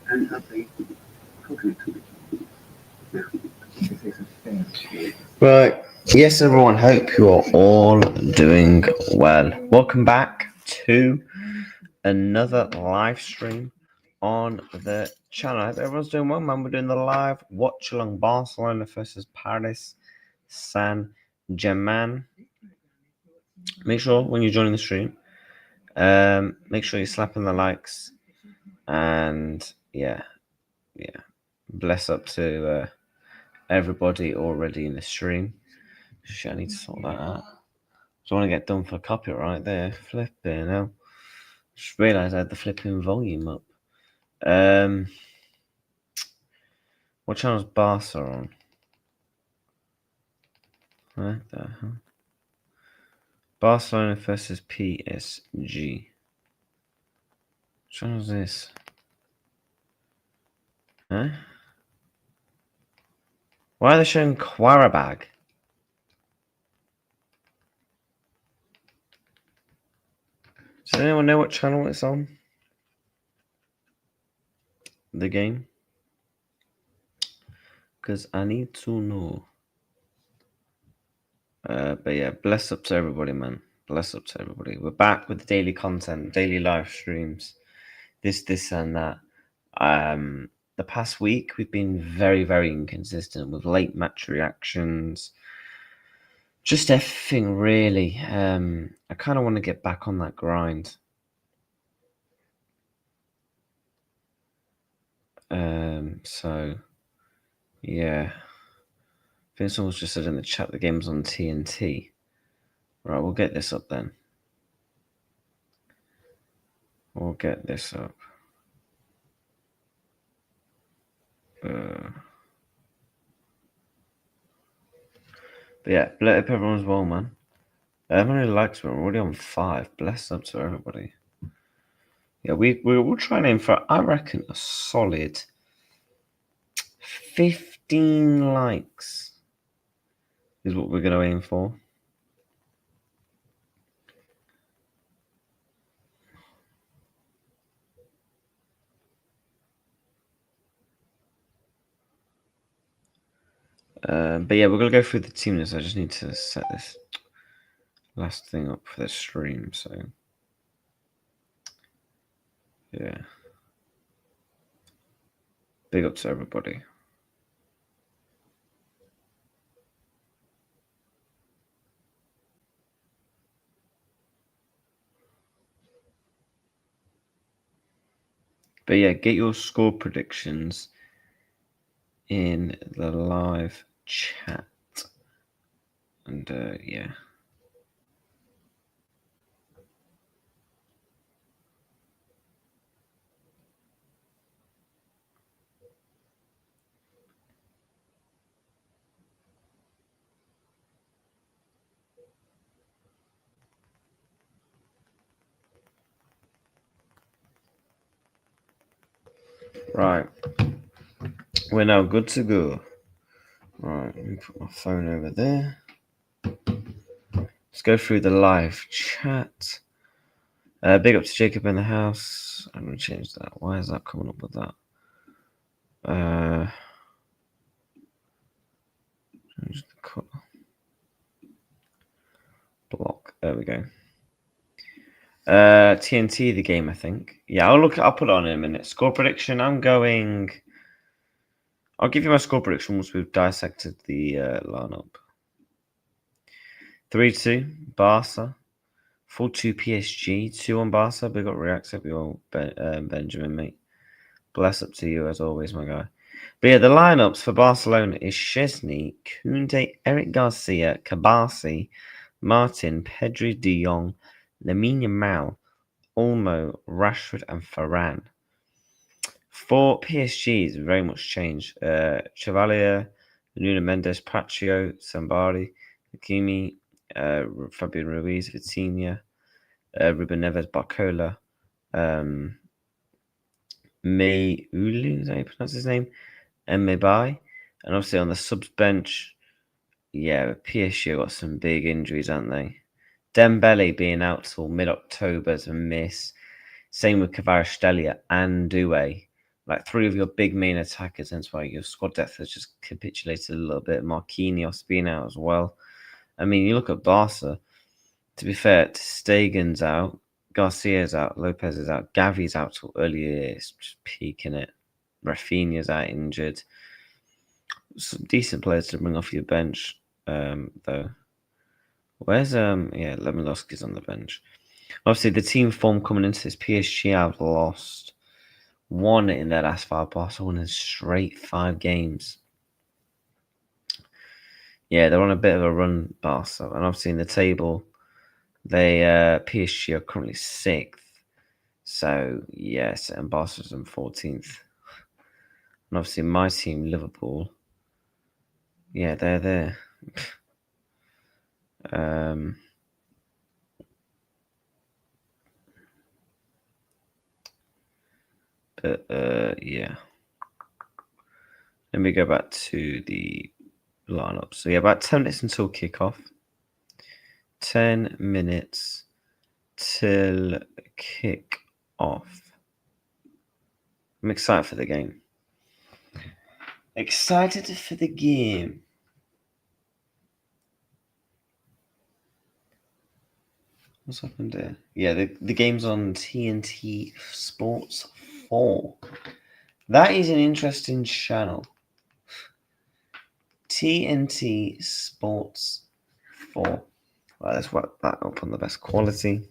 And happy. Right. Yes, everyone. Hope you are all doing well. Welcome back to another live stream on the channel. I hope everyone's doing well, man. We're doing the live watch along Barcelona versus Paris Saint-Germain. Make sure when you're joining the stream, make sure you're slapping the likes, and yeah. Bless up to everybody already in the stream. Shit, I need to sort that out. Don't want to get done for copyright there. Flipping hell. Just realised I had the flipping volume up. What channel's Barca on? What the hell? Barcelona versus PSG. What channel is this? Huh? Why are they showing Qarabag? Does anyone know what channel it's on? The game? Because I need to know. But yeah, bless up to everybody, man. Bless up to everybody. We're back with daily content, daily live streams, this, and that. The past week we've been very, very inconsistent with late match reactions. Just everything, really. I kind of want to get back on that grind. So yeah. I think someone's just said in the chat the game's on TNT. Right, we'll get this up then. We'll get this up. But yeah, let up everyone's well, man. How many likes? We're already on 5. Bless up to everybody. Yeah, we'll try and aim for, I reckon, a solid 15 likes is what we're going to aim for. But yeah, we're going to go through the team list. I just need to set this last thing up for the stream. So, yeah. Big up to everybody. But yeah, get your score predictions in the live chat. And yeah. Right. We're now good to go. Right, let me put my phone over there. Let's go through the live chat. Big up to Jacob in the house. I'm going to change that. Why is that coming up with that? Change the color. Block. There we go. TNT, the game, I think. Yeah, I'll put it on in a minute. Score prediction. I'll give you my score prediction once we've dissected the lineup. 3-2, Barca. 4-2 PSG. 2-1 Barca. Big up React. Hope you all, Benjamin, mate. Bless up to you as always, my guy. But yeah, the lineups for Barcelona is Szczesny, Koundé, Eric Garcia, Kabasi, Martin, Pedri, De Jong, Lamine Yamal, Olmo, Rashford, and Varane. For PSG, it's very much changed. Chevalier, Nuno Mendes, Patricio, Sambari, Hakimi, Fabian Ruiz, Vitinha, Ruben Neves, Barcola, Meulu, is that how you pronounce his name? And Mbaye. And obviously on the subs bench, yeah, PSG got some big injuries, aren't they? Dembele being out till mid-October is a miss. Same with Kvaratskhelia and Doué. Like 3 of your big main attackers, hence why your squad depth has just capitulated a little bit. Marquinhos being out as well. I mean, you look at Barca, to be fair, Stegen's out, Garcia's out, Lopez is out, Gavi's out till early years, just peaking it. Rafinha's out injured. Some decent players to bring off your bench, though. Where's Lewandowski's on the bench. Obviously, the team form coming into this, PSG have lost 1 in their last 5. Barcelona in straight 5 games. Yeah, they're on a bit of a run, Barca, and obviously in the table, they PSG are currently 6th. So yes, and Barca's in 14th. And obviously my team, Liverpool, yeah, they're there. Yeah. Let me go back to the lineup. So yeah, about 10 minutes until kickoff. 10 minutes till kick off. I'm excited for the game. Excited for the game. What's happened there? Yeah, the game's on TNT Sports 4. That is an interesting channel. TNT Sports 4. Right, let's work that up on the best quality.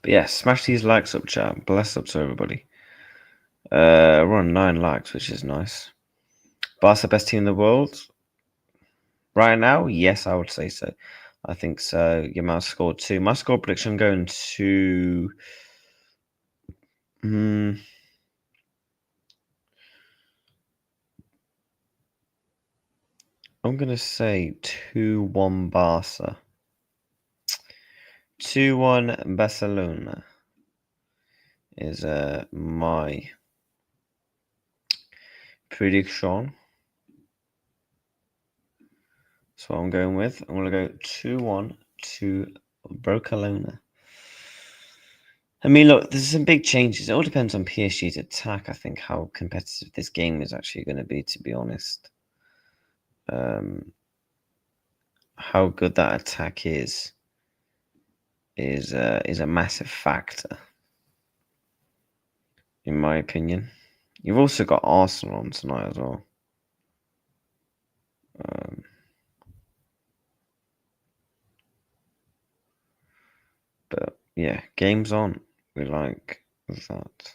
But yeah, smash these likes up, chat. Bless up to everybody. We're on 9 likes, which is nice. Barca best team in the world right now? Yes, I would say so. I think so. Your mouse scored 2. My score prediction going to. I'm gonna say 2-1 Barca. 2-1 Barcelona is my prediction. That's what I'm going with. I'm gonna go 2-1 to Barcelona. I mean, look, there's some big changes. It all depends on PSG's attack. I think how competitive this game is actually going to be. To be honest, how good that attack is a massive factor, in my opinion. You've also got Arsenal on tonight as well. But yeah, game's on. We like that.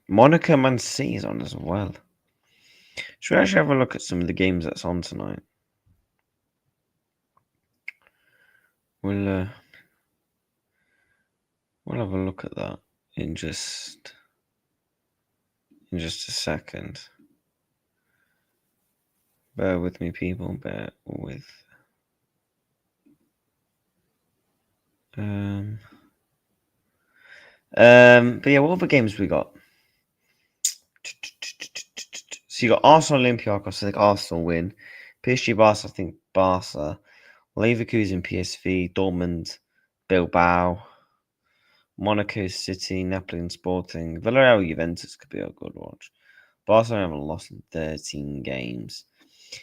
Monaco Man City is on as well. Should we actually have a look at some of the games that's on tonight? We'll have a look at that in just a second. Bear with me, people. Bear with. But yeah, what other games we got? So you got Arsenal Olympiacos. I think Arsenal win. PSG Barca. I think Barca. Leverkusen PSV. Dortmund Bilbao. Monaco City. Napoli and Sporting. Villarreal Juventus could be a good watch. Barcelona haven't lost in 13 games.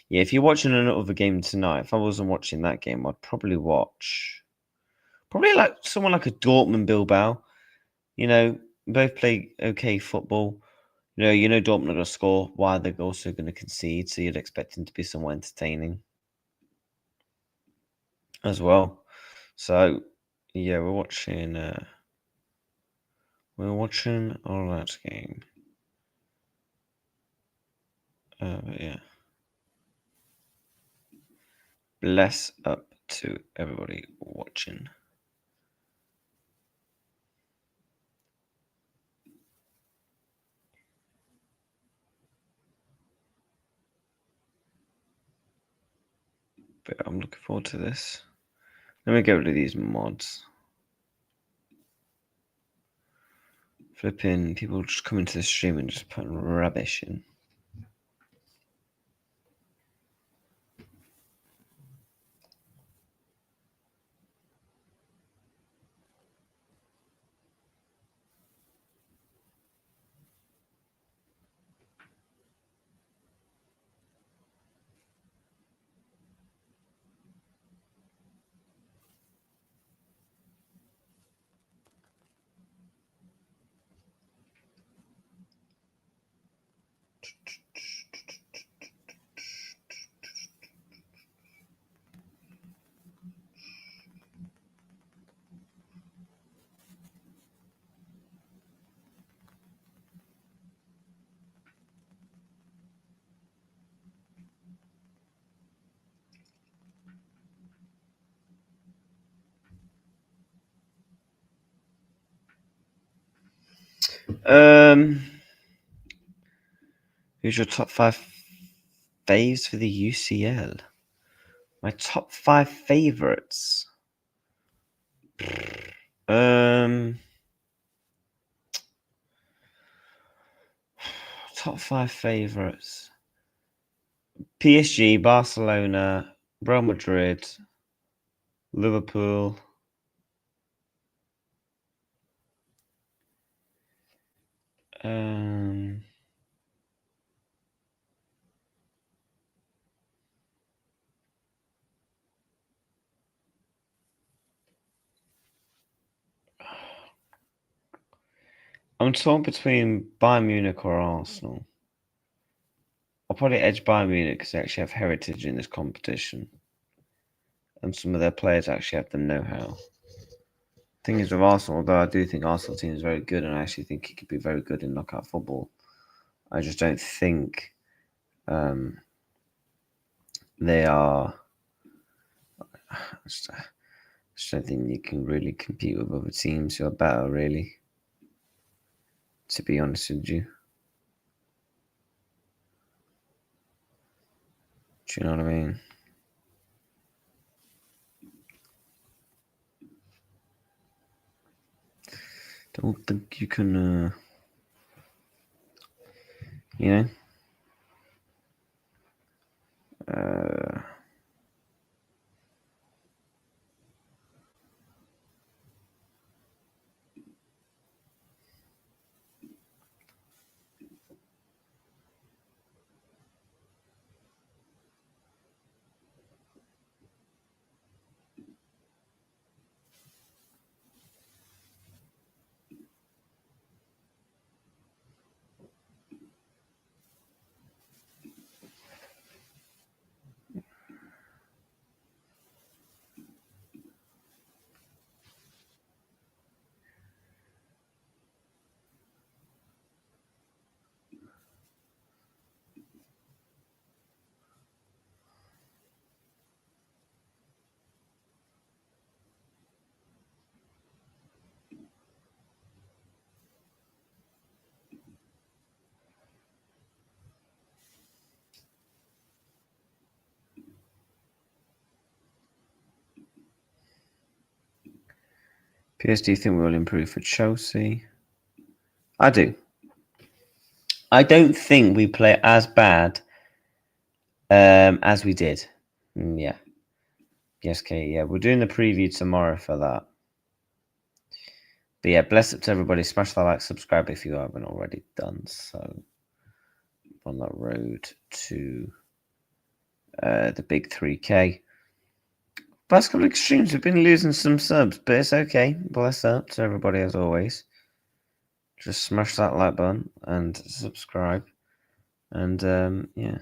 Yeah, if you're watching another game tonight, if I wasn't watching that game, I'd probably watch like someone like a Dortmund Bilbao. You know, both play okay football. You know Dortmund are going to score. Why they're also going to concede, so you'd expect them to be somewhat entertaining as well. So yeah, we're watching all that game. Yeah. Bless up to everybody watching. But I'm looking forward to this. Let me get rid of these mods. Flipping people just come into the stream and just put rubbish in. Who's your top 5 faves for the UCL? My top 5 favorites. Top 5 favorites. PSG, Barcelona, Real Madrid, Liverpool. I'm torn between Bayern Munich or Arsenal. I'll probably edge Bayern Munich because they actually have heritage in this competition. And some of their players actually have the know-how. Thing is with Arsenal, although I do think Arsenal team is very good and I actually think it could be very good in knockout football, I just don't think they are... I just don't think you can really compete with other teams who are better, really. To be honest with you. Do you know what I mean? Don't think you can, you know? PS, do you think we will improve for Chelsea? I do. I don't think we play as bad as we did. Yeah. Yes, okay, yeah. We're doing the preview tomorrow for that. But yeah, bless up to everybody. Smash that like, subscribe if you haven't already done so. On that road to the big 3K. Past couple of streams, we've been losing some subs, but it's okay. Bless up to everybody as always. Just smash that like button and subscribe. And yeah.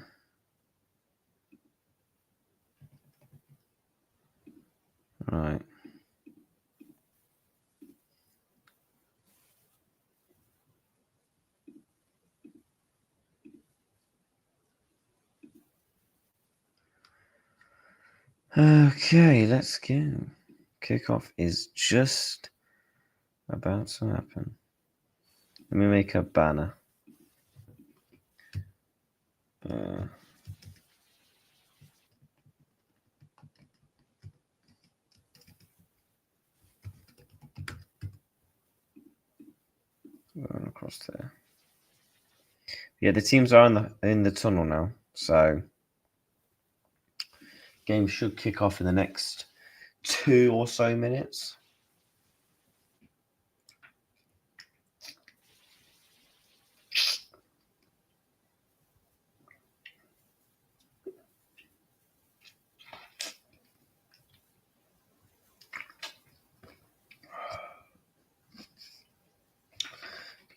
Right. Okay, let's go. Kickoff is just about to happen. Let me make a banner. Going across there. Yeah, the teams are in the tunnel now, so game should kick off in the next 2 or so minutes.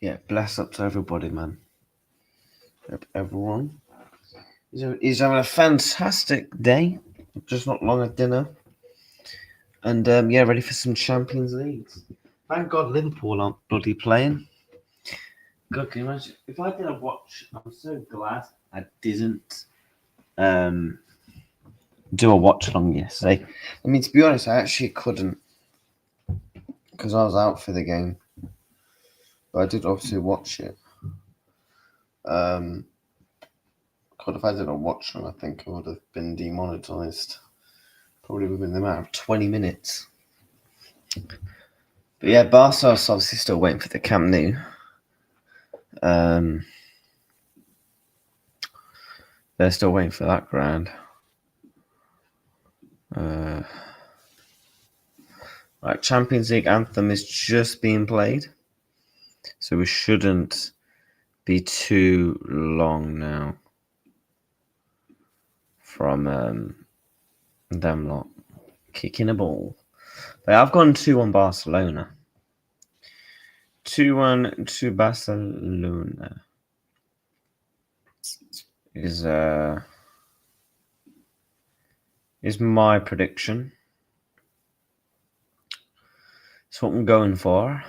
Yeah, bless up to everybody, man. Hope everyone is having a fantastic day. Just not long at dinner. And yeah, ready for some Champions Leagues. Thank God Liverpool aren't bloody playing. God, can you imagine? If I did a watch, I'm so glad I didn't do a watch along yesterday. I mean, to be honest, I actually couldn't because I was out for the game. But I did obviously watch it. God, if I did a watch along, I think I would have been demonetized. Probably within the matter of 20 minutes. But yeah, Barcelona's obviously still waiting for the Camp Nou. They're still waiting for that grand. Right, Champions League anthem is just being played. So we shouldn't be too long now from them lot kicking a ball. But I've gone 2-1 Barcelona. 2-1 to Barcelona. is my prediction. It's what I'm going for.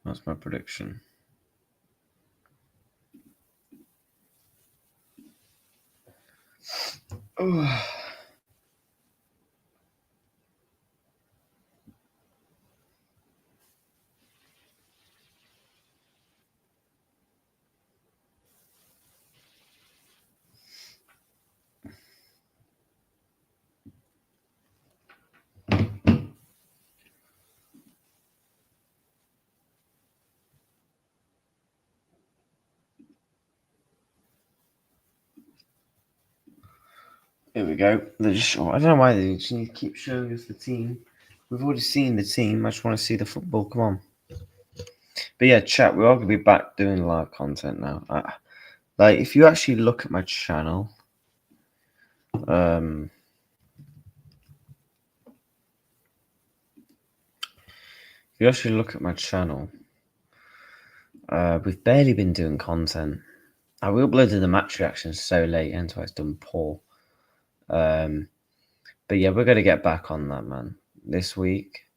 That's my prediction. Here we go. I don't know why they just need to keep showing us the team. We've already seen the team. I just want to see the football. Come on. But yeah, chat. We are gonna be back doing live content now. Like, if you actually look at my channel, if you actually look at my channel, we've barely been doing content. We uploaded the match reactions so late, hence why it's done poor. But yeah, we're gonna get back on that, man. This week,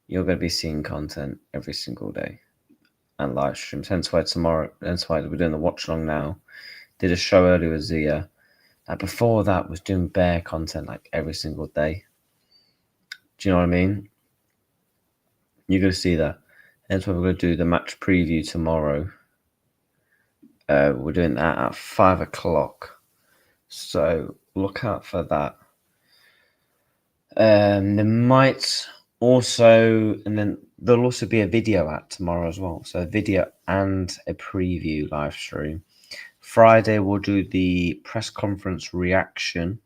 you're gonna be seeing content every single day and live streams. Hence why we're doing the watch along now. Did a show earlier with Zia. Like before that, was doing bare content like every single day. Do you know what I mean? You're gonna see that. Hence why we're gonna do the match preview tomorrow. We're doing that at 5 o'clock. So look out for that. There might also, and then there'll also be a video at tomorrow as well. So a video and a preview live stream. Friday we'll do the press conference reaction.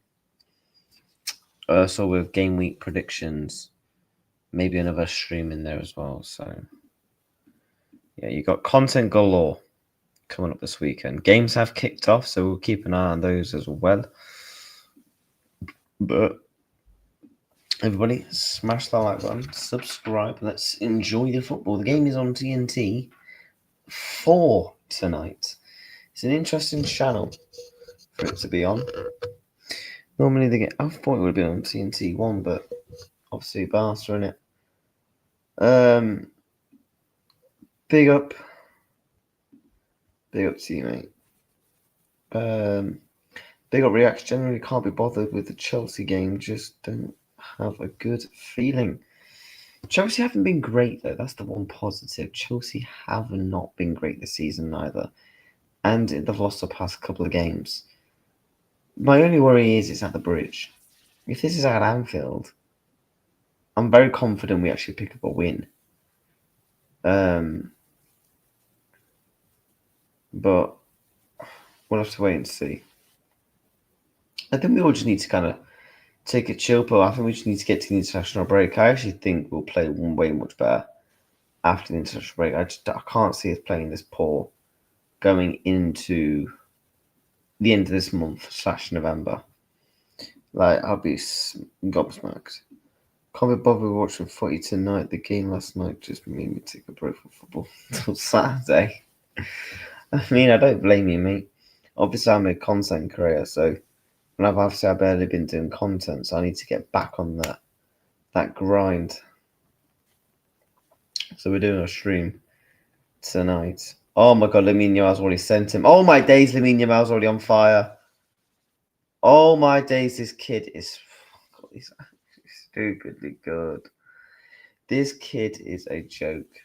So with game week predictions, maybe another stream in there as well. So yeah, you got content galore coming up this weekend. Games have kicked off, so we'll keep an eye on those as well. But everybody, smash that like button, subscribe. Let's enjoy the football. The game is on TNT 4 tonight. It's an interesting channel for it to be on. Normally they get. I thought it would have been on TNT 1, but obviously Barca in it. Big up to you, mate. Big up Reacts. Generally can't be bothered with the Chelsea game. Just don't have a good feeling. Chelsea haven't been great though. That's the one positive. Chelsea have not been great this season either, and they've lost the past couple of games. My only worry is it's at the Bridge. If this is at Anfield, I'm very confident we actually pick up a win. But we'll have to wait and see. I think we all just need to kind of take a chill pill. I think we just need to get to the international break. I actually think we'll play way much better after the international break. I can't see us playing this poor going into the end of this month / November. Like, I'll be gobsmacked. Can't be bothered watching footy tonight. The game last night just made me take a break from football until Saturday. I mean, I don't blame you, mate. Obviously, I'm a content creator, so I've barely been doing content, so I need to get back on that grind. So we're doing a stream tonight. Oh my god, Lamine Yamal's already sent him. Oh my days, Lamine Yamal's already on fire. Oh my days, this kid is he's stupidly good. This kid is a joke.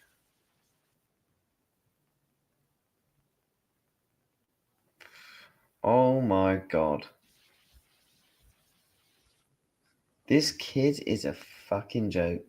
Oh my god. This kid is a fucking joke.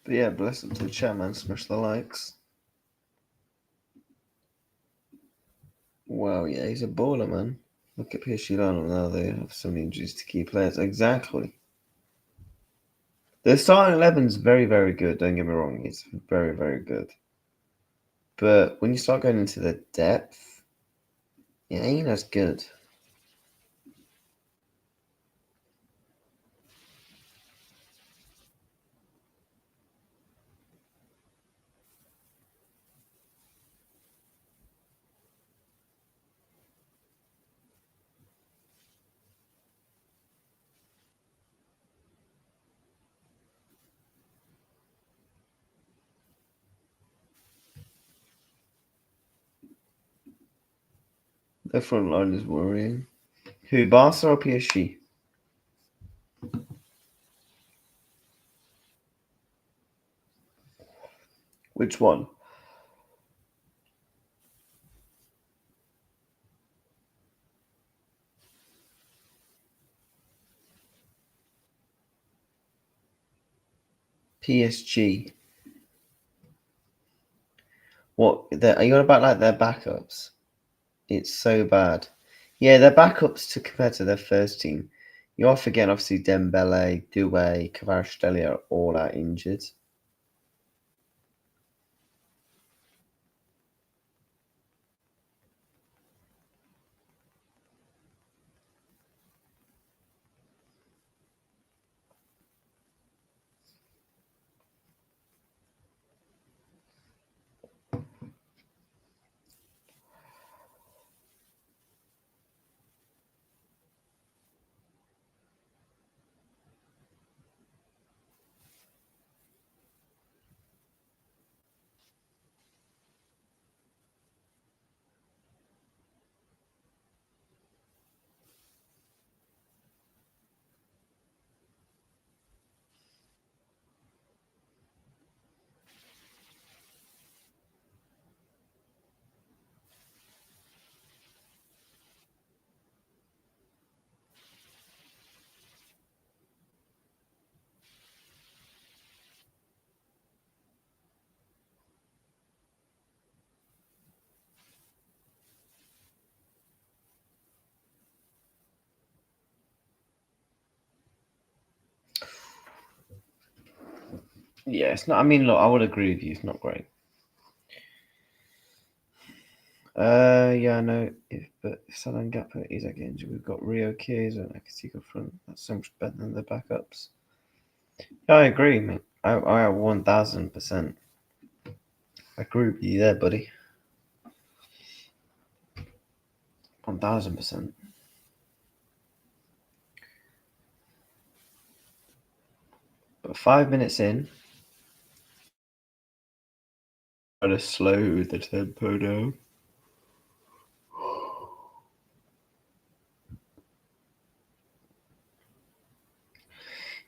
But yeah, bless up to the chat, man. Smash the likes. Wow, yeah, he's a baller, man. Look at PSG now. They have so many injuries to key players. Exactly. The starting 11's very, very good. Don't get me wrong. It's very, very good. But when you start going into the depth, it ain't as good. Their front line is worrying. Who, Barca or PSG? Which one? PSG. What? Are you on about like their backups? It's so bad. Yeah, their backups to compare to their first team. You are forgetting obviously Dembele, Doué, Kvaratskhelia are all out injured. Yeah, it's not. I mean, look, I would agree with you. It's not great. Yeah, I know. But if Salah Gapper is get injured, we've got Rio Chiesa and Akatiko front. That's so much better than the backups. Yeah, I agree, mate. I 1000% agree with you there, buddy. 1000%. But 5 minutes in, try to slow the tempo down.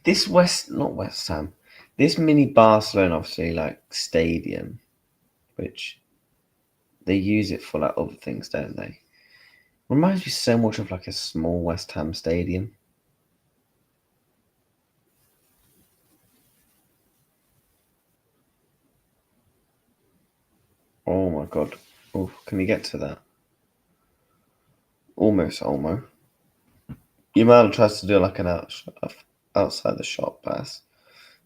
This not West Ham, this mini Barcelona, obviously, like stadium, which they use it for like other things, don't they? Reminds me so much of like a small West Ham stadium. Oh my god. Oh, can we get to that? Almost, almost. Yamal tries to do like an outside the shot pass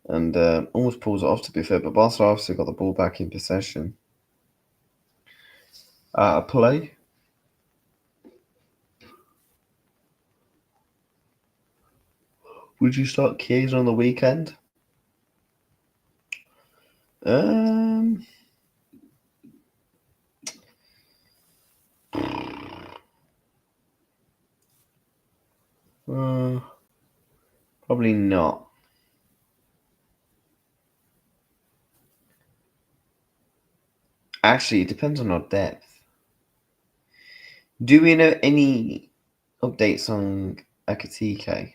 and almost pulls it off, to be fair, but Barcelona obviously got the ball back in possession. Play. Would you start Keys on the weekend? Um, uh, Probably not. Actually, it depends on our depth. Do we know any updates on Akatike?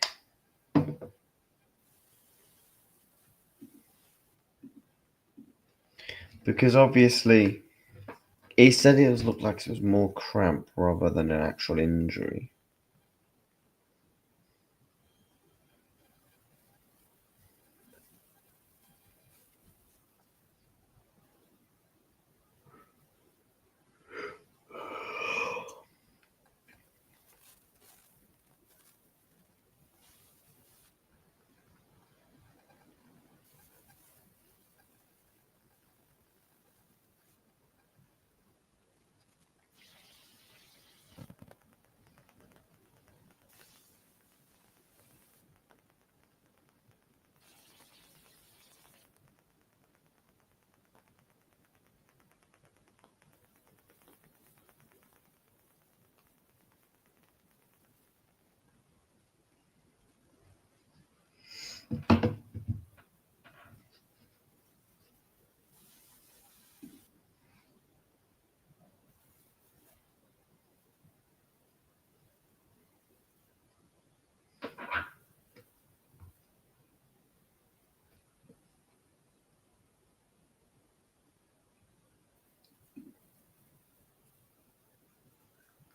Because obviously, he said it looked like it was more cramp rather than an actual injury.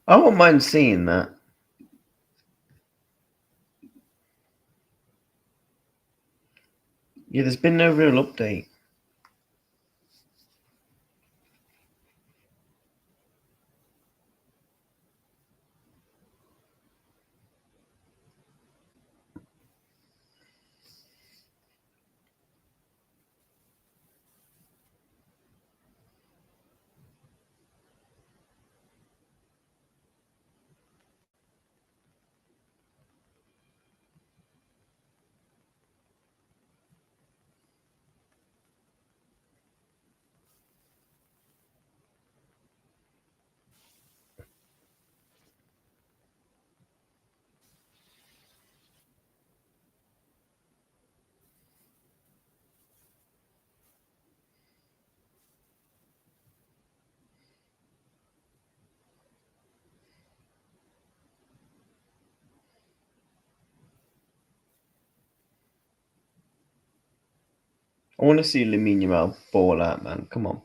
I wouldn't mind seeing that. Yeah, there's been no real update. I want to see Lamine Yamal ball out, man. Come on.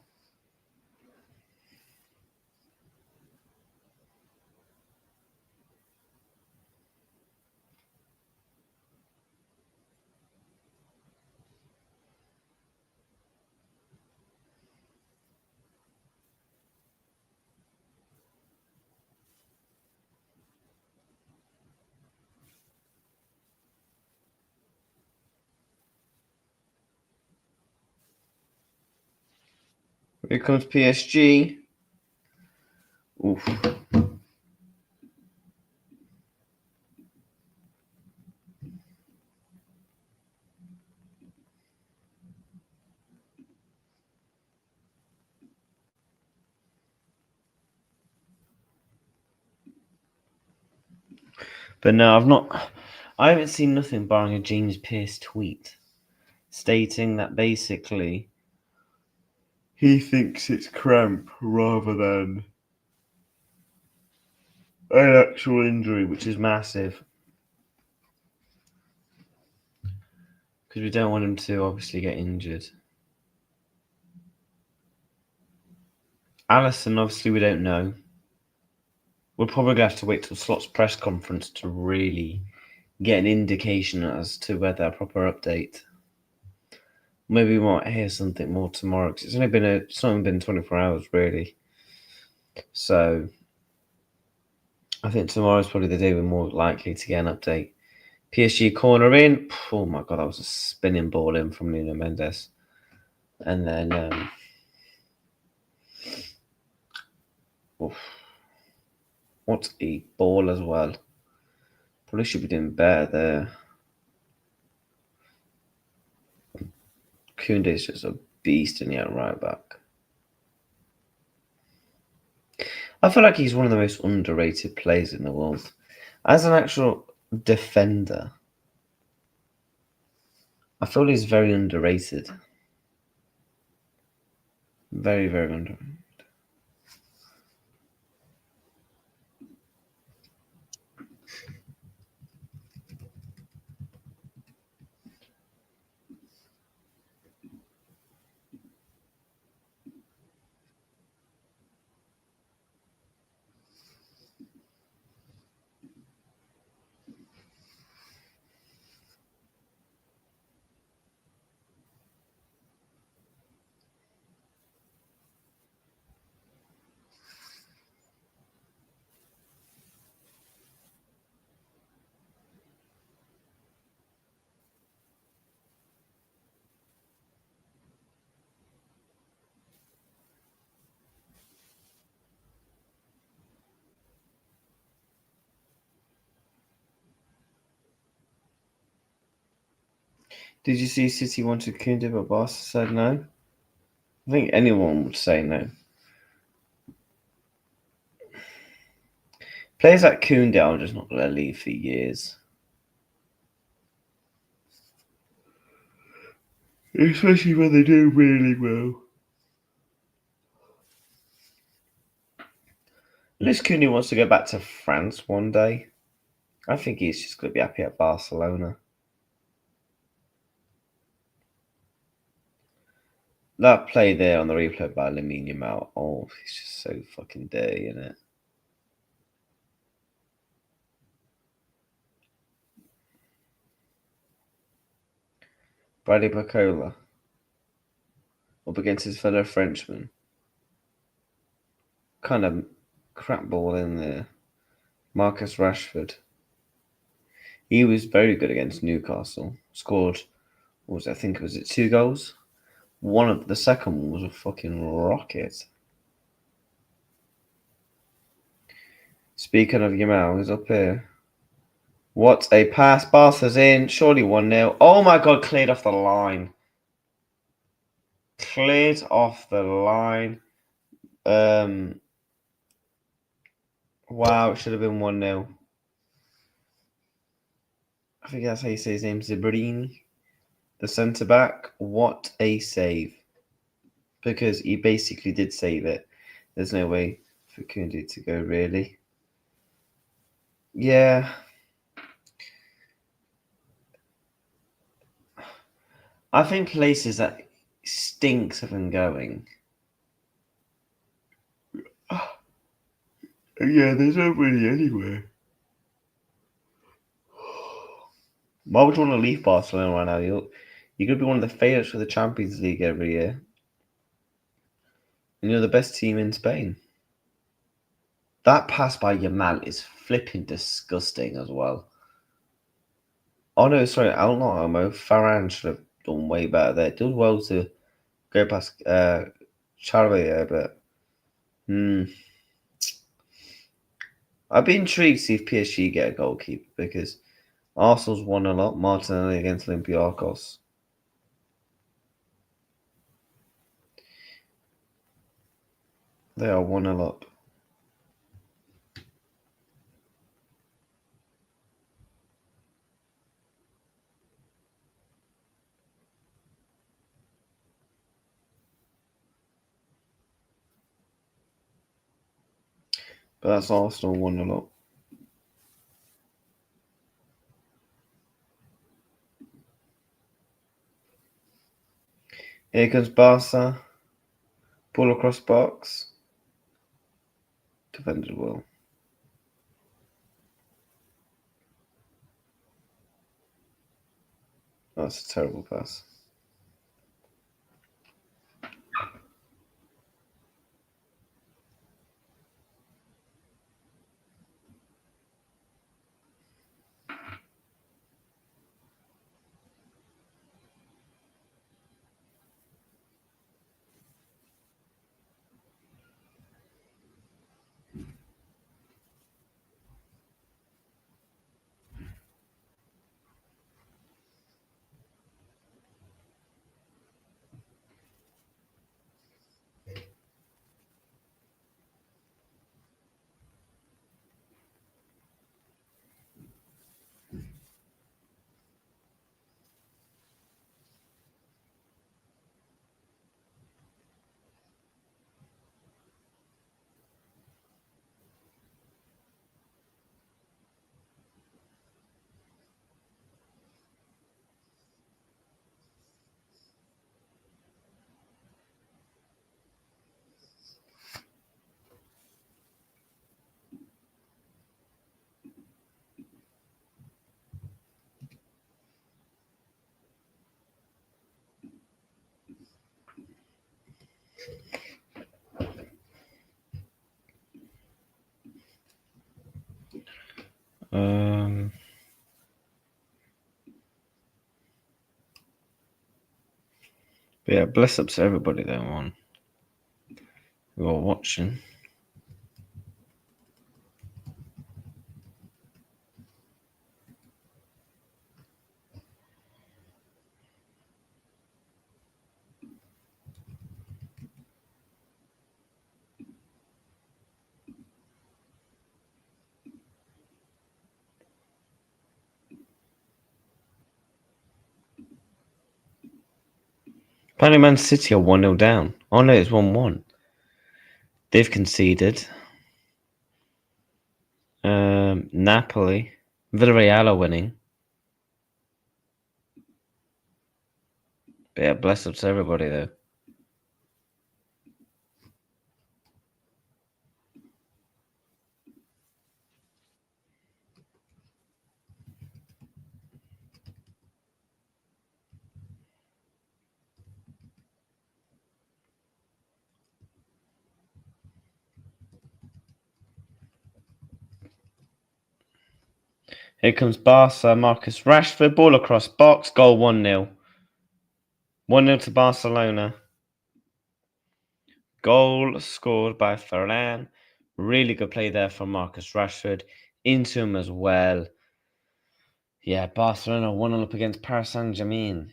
Here comes PSG. Oof. But no, I haven't seen nothing barring a James Pearce tweet stating that basically he thinks it's cramp rather than an actual injury, which is massive. Because we don't want him to obviously get injured. Allison, obviously, we don't know. We're probably going to have to wait till Slot's press conference to really get an indication as to whether a proper update. Maybe we might hear something more tomorrow because it's only been 24 hours really. So I think tomorrow's probably the day we're more likely to get an update. PSG corner in. Oh my god, that was a spinning ball in from Nuno Mendes, and then what a ball as well. Probably should be doing better there. Koundé's just a beast in the right back. I feel like he's one of the most underrated players in the world. As an actual defender, I feel he's very underrated. Very, very underrated. Did you see City wanted Koundé, but Barca said no? I think anyone would say no. Players like Koundé, I'm just not going to leave for years. Especially when they do really well. Unless Koundé wants to go back to France one day. I think he's just going to be happy at Barcelona. That play there on the replay by Lamine Yamal, oh, he's just so fucking dirty, isn't it? Bradley Bacola up against his fellow Frenchman. Kind of crap ball in there. Marcus Rashford. He was very good against Newcastle. Scored, I think it was 2 goals. The second one was a fucking rocket. Speaking of Yamal, he's up here. What a pass. Barca's in. Surely 1-0. Oh my god, cleared off the line. Cleared off the line. Wow, it should have been 1-0. I think that's how you say his name, Zibrini. The centre back. What a save. Because he basically did save it. There's no way for Koundé to go, really. Yeah. I think places that stinks of them going. Yeah, there's nobody anywhere. Why would you want to leave Barcelona right now? You're going to be one of the favourites for the Champions League every year. And you're the best team in Spain. That pass by Yamal is flipping disgusting as well. Oh no, sorry, not Elmo. Varane should have done way better there. Did well to go past Charlie there, but I'd be intrigued to see if PSG get a goalkeeper because Arsenal's won a lot. Martinelli against Olympiacos. They are 1-0 up. But that's Arsenal 1-0 up. Here comes Barca. Ball across box. Defended well. That's a terrible pass. But yeah, bless up to everybody that won. Who are watching. Apparently Man City are 1-0 down. Oh no, it's 1-1. They've conceded. Napoli. Villarreal are winning. But yeah, bless up to everybody though. Here comes Barca. Marcus Rashford. Ball across box. Goal 1-0. 1-0 to Barcelona. Goal scored by Ferran. Really good play there from Marcus Rashford. Into him as well. Yeah, Barcelona 1-0 up against Paris Saint-Germain.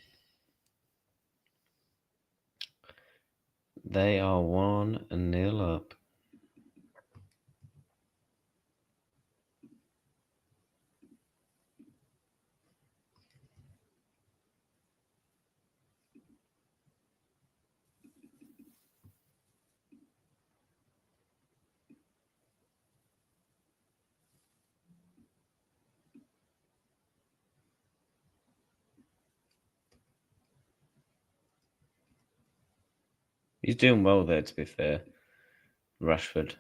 They are 1-0 up. He's doing well there, to be fair. Rashford.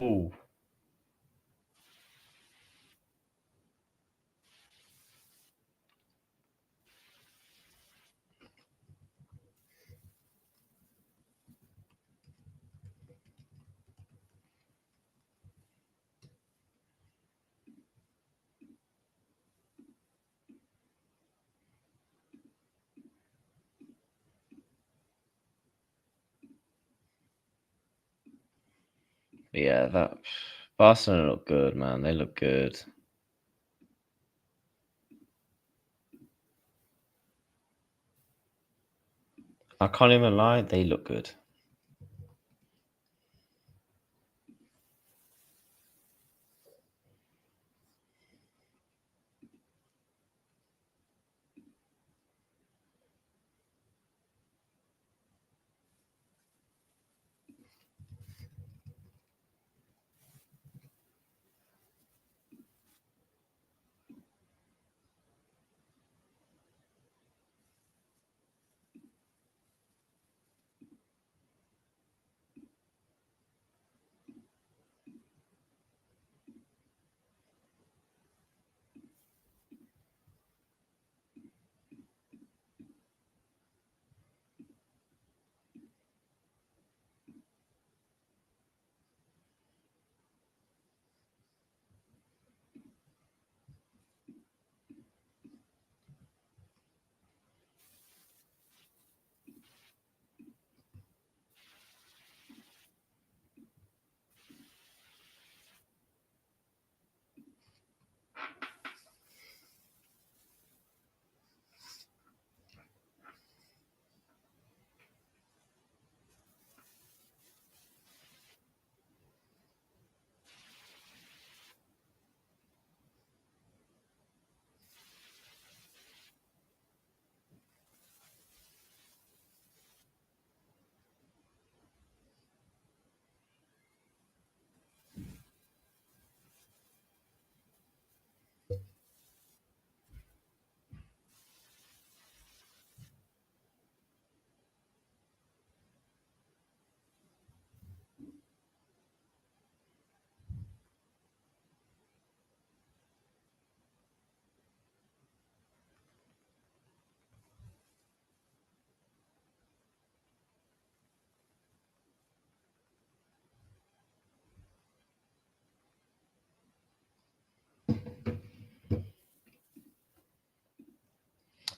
Ooh. Yeah, that Barcelona look good, man. They look good. I can't even lie, they look good.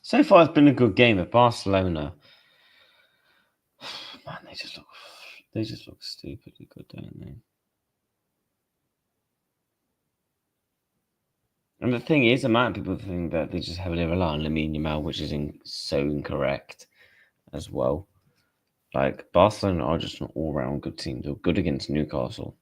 So far, it's been a good game at Barcelona. Man, they just look stupidly good, don't they? And the thing is, a amount of people think that they just heavily rely on Lamine Yamal, which is so incorrect as well. Like, Barcelona are just an all-round good team. They're good against Newcastle.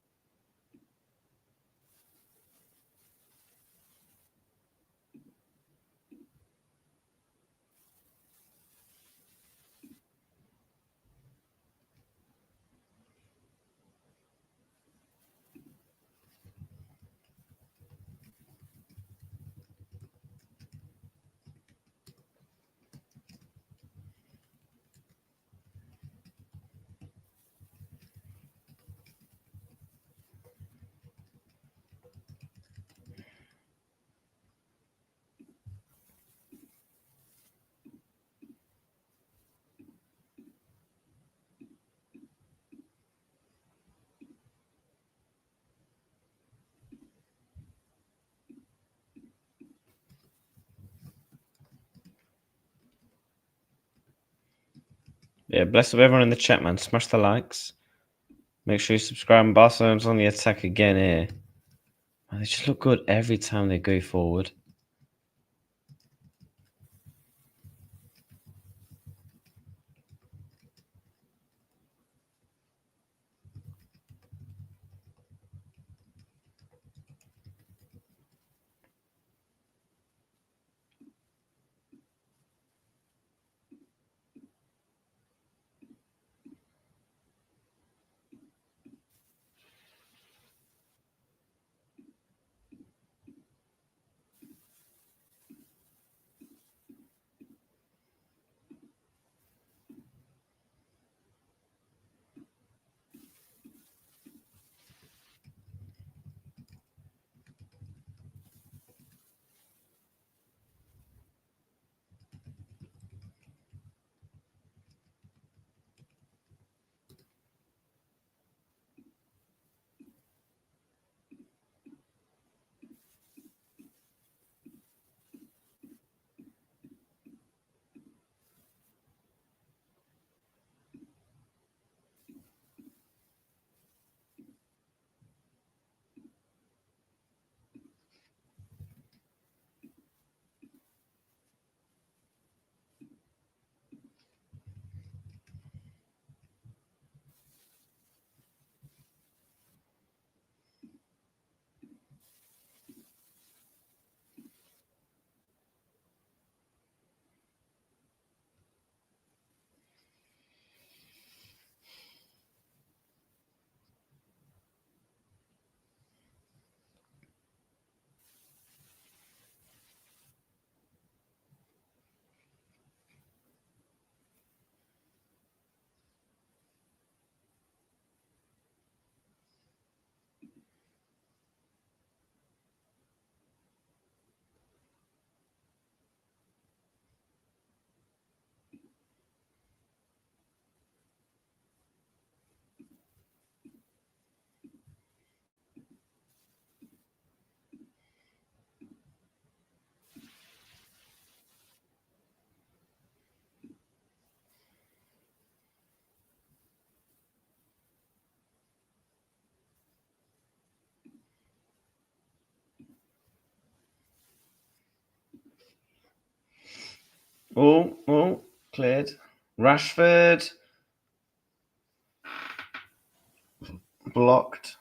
Yeah, bless up everyone in the chat, man. Smash the likes. Make sure you subscribe. Barcelona's on the attack again here. Man, they just look good every time they go forward. Oh, cleared. Rashford blocked.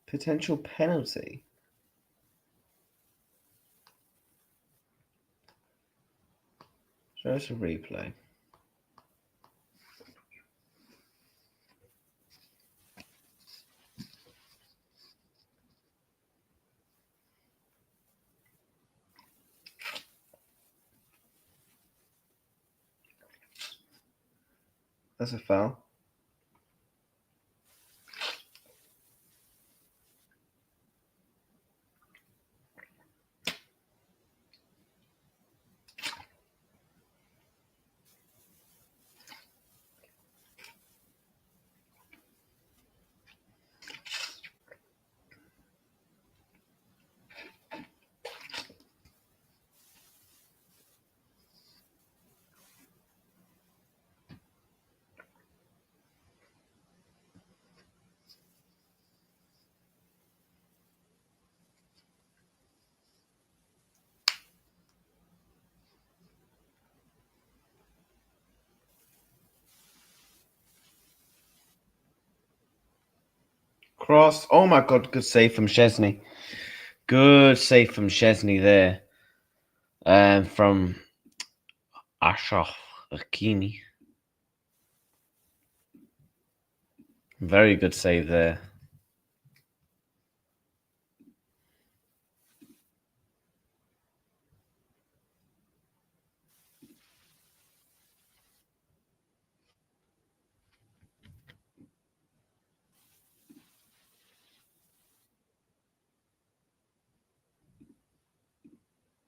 Potential penalty. Show us a replay. That's a foul. Cross. Oh my god, good save from Szczesny. Good save from Szczesny there. From Ashraf Hakimi. Very good save there.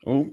Oh.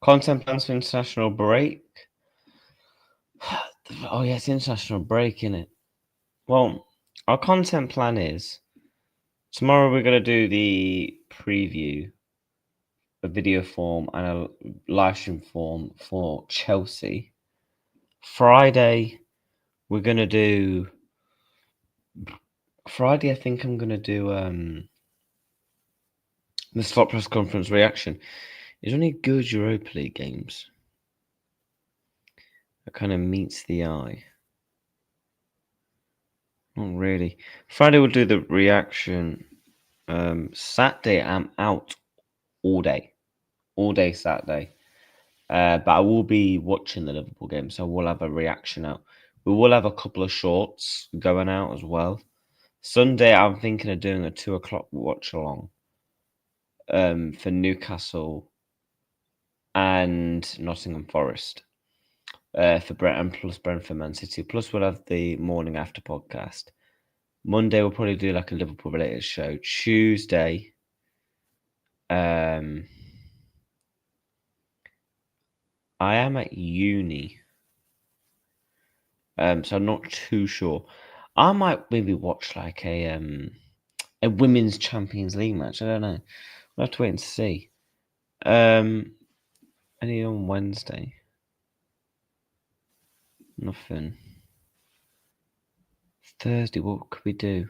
Content plans for international break. Oh yeah, it's international break, isn't it? Well, our content plan is tomorrow we're gonna do the preview, a video form and a live stream form for Chelsea. Friday, we're gonna do. Friday, I think I'm gonna do the slot press conference reaction. Is there any good Europa League games that kind of meets the eye? Not really. Friday we'll do the reaction. Saturday I'm out all day Saturday. But I will be watching the Liverpool game, so we'll have a reaction out. We will have a couple of shorts going out as well. Sunday I'm thinking of doing a 2:00 watch along for Newcastle and Nottingham Forest. For Brent plus Brentford Man City. Plus we'll have the morning after podcast. Monday we'll probably do like a Liverpool related show. Tuesday, I am at uni. So I'm not too sure. I might maybe watch like a women's Champions League match. I don't know. We'll have to wait and see. Any on Wednesday? Nothing. Thursday, what could we do?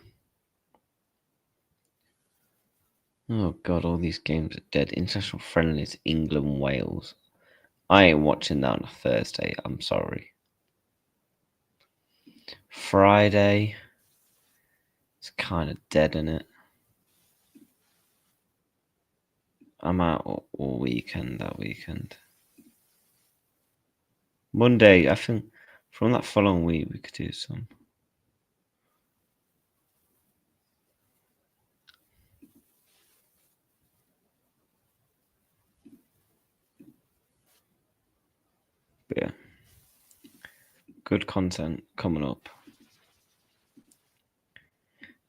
Oh god, all these games are dead. International friendlies, England, Wales. I ain't watching that on a Thursday. I'm sorry. Friday, it's kind of dead, isn't it? I'm out all weekend that weekend. Monday, I think from that following week we could do some. But yeah, good content coming up.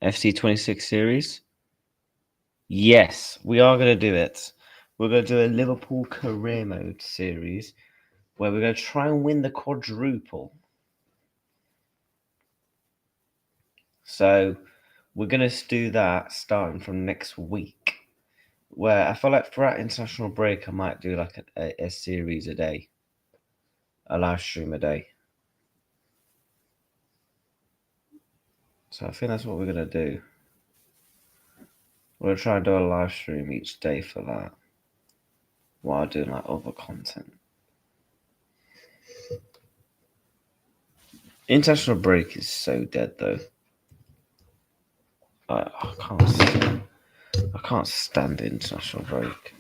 FC26 series. Yes, we are going to do it. We're going to do a Liverpool career mode series where we're going to try and win the quadruple. So we're going to do that starting from next week. Where I feel like throughout international break, I might do like a series a day, a live stream a day. So I think that's what we're going to do. We're going to try and do a live stream each day for that while doing like other content. International break is so dead though. I can't stand international break.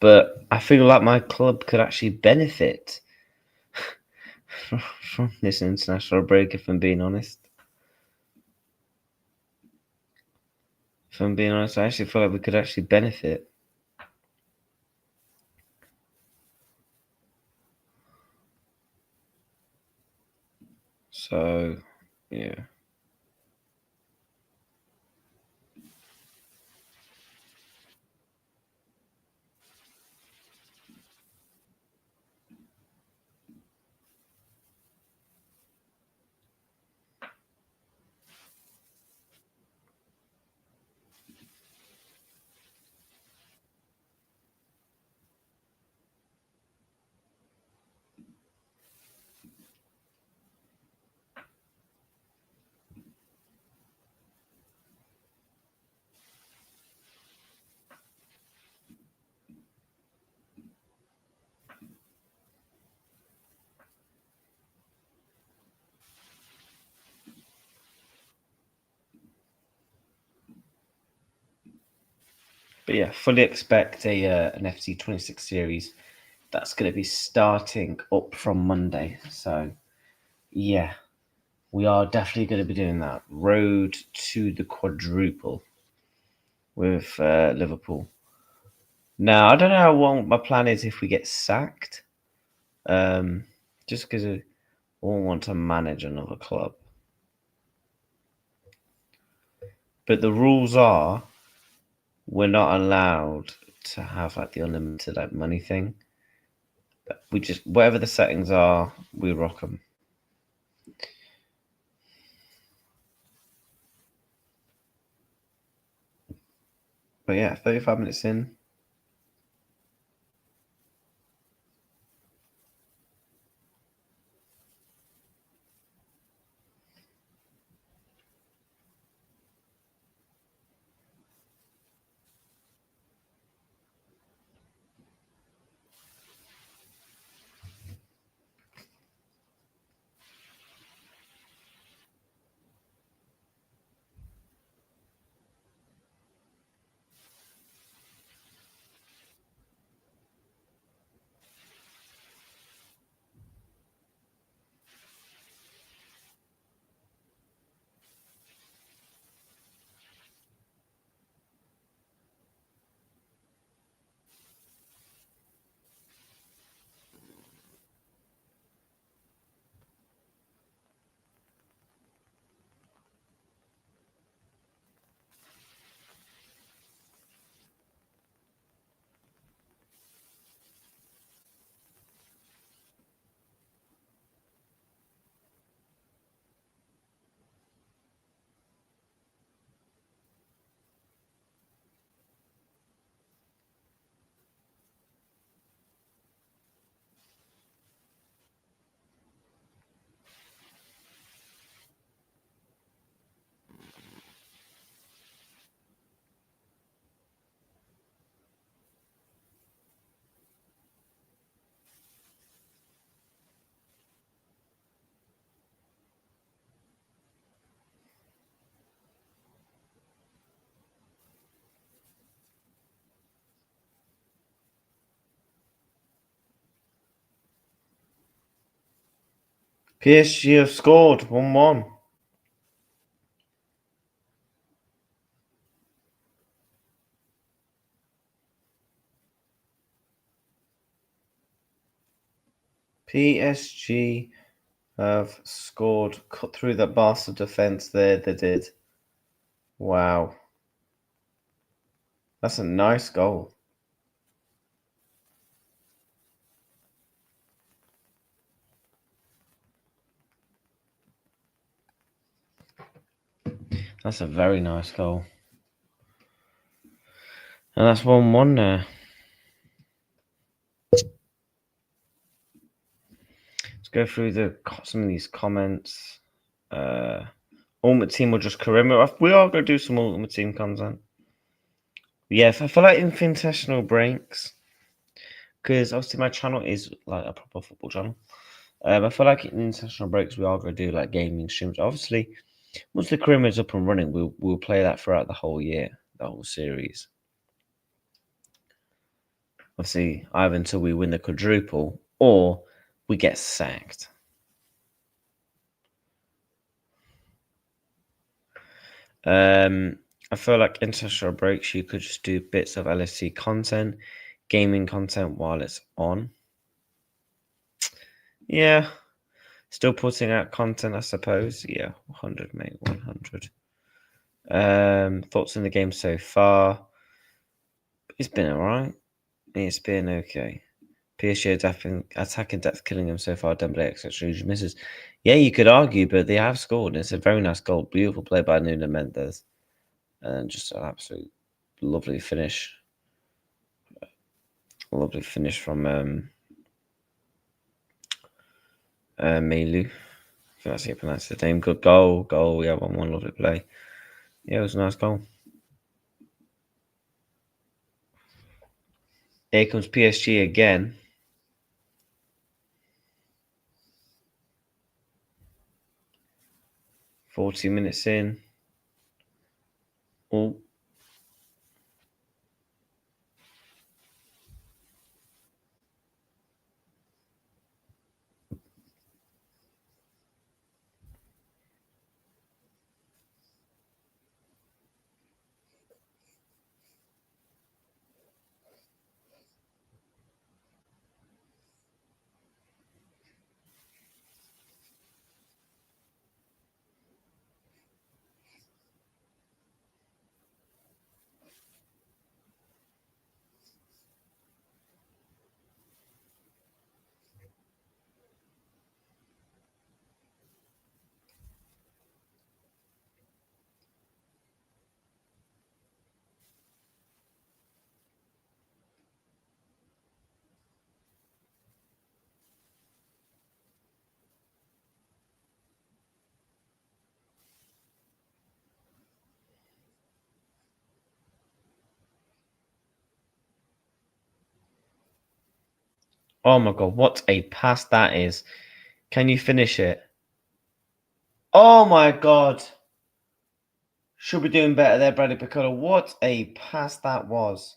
But I feel like my club could actually benefit from this international break, if I'm being honest. If I'm being honest, I actually feel like we could actually benefit. So, yeah. But yeah, fully expect an FC 26 series that's going to be starting up from Monday. So yeah, we are definitely going to be doing that. Road to the quadruple with Liverpool. Now, I don't know what my plan is if we get sacked. Just because I won't want to manage another club. But the rules are we're not allowed to have like the unlimited like money thing. We just whatever the settings are, we rock them. But yeah, 35 minutes in. PSG have scored 1-1. PSG have scored, cut through the Barca defence there. They did. Wow, that's a nice goal. That's a very nice goal. And that's 1-1 there. Let's go through some of these comments. Ultimate Team will just Karima. We are going to do some Ultimate Team content. Yeah, if I feel like infinitesimal breaks, because obviously my channel is like a proper football channel. I feel like in international breaks we are going to do like gaming streams. Obviously, once the Karima is up and running, we'll play that throughout the whole year, the whole series. Obviously, either until we win the quadruple or we get sacked. I feel like international breaks, you could just do bits of LSC content, gaming content while it's on. Yeah, still putting out content, I suppose. Yeah, 100, mate, 100. Thoughts on the game so far? It's been alright. It's been okay. PSG attacking depth, killing them so far. Dembele, etc. Huge misses. Yeah, you could argue, but they have scored. It's a very nice goal. Beautiful play by Nuno Mendes. And just an absolute lovely finish. Lovely finish from Melu. I think that's how you pronounce the name. Good goal. Yeah, 1-1. Lovely play. Yeah, it was a nice goal. Here comes PSG again. Forty minutes in. Oh, Oh my god, what a pass that is. Can you finish it? Oh my god. Should be doing better there, Bradley Piccolo. What a pass that was.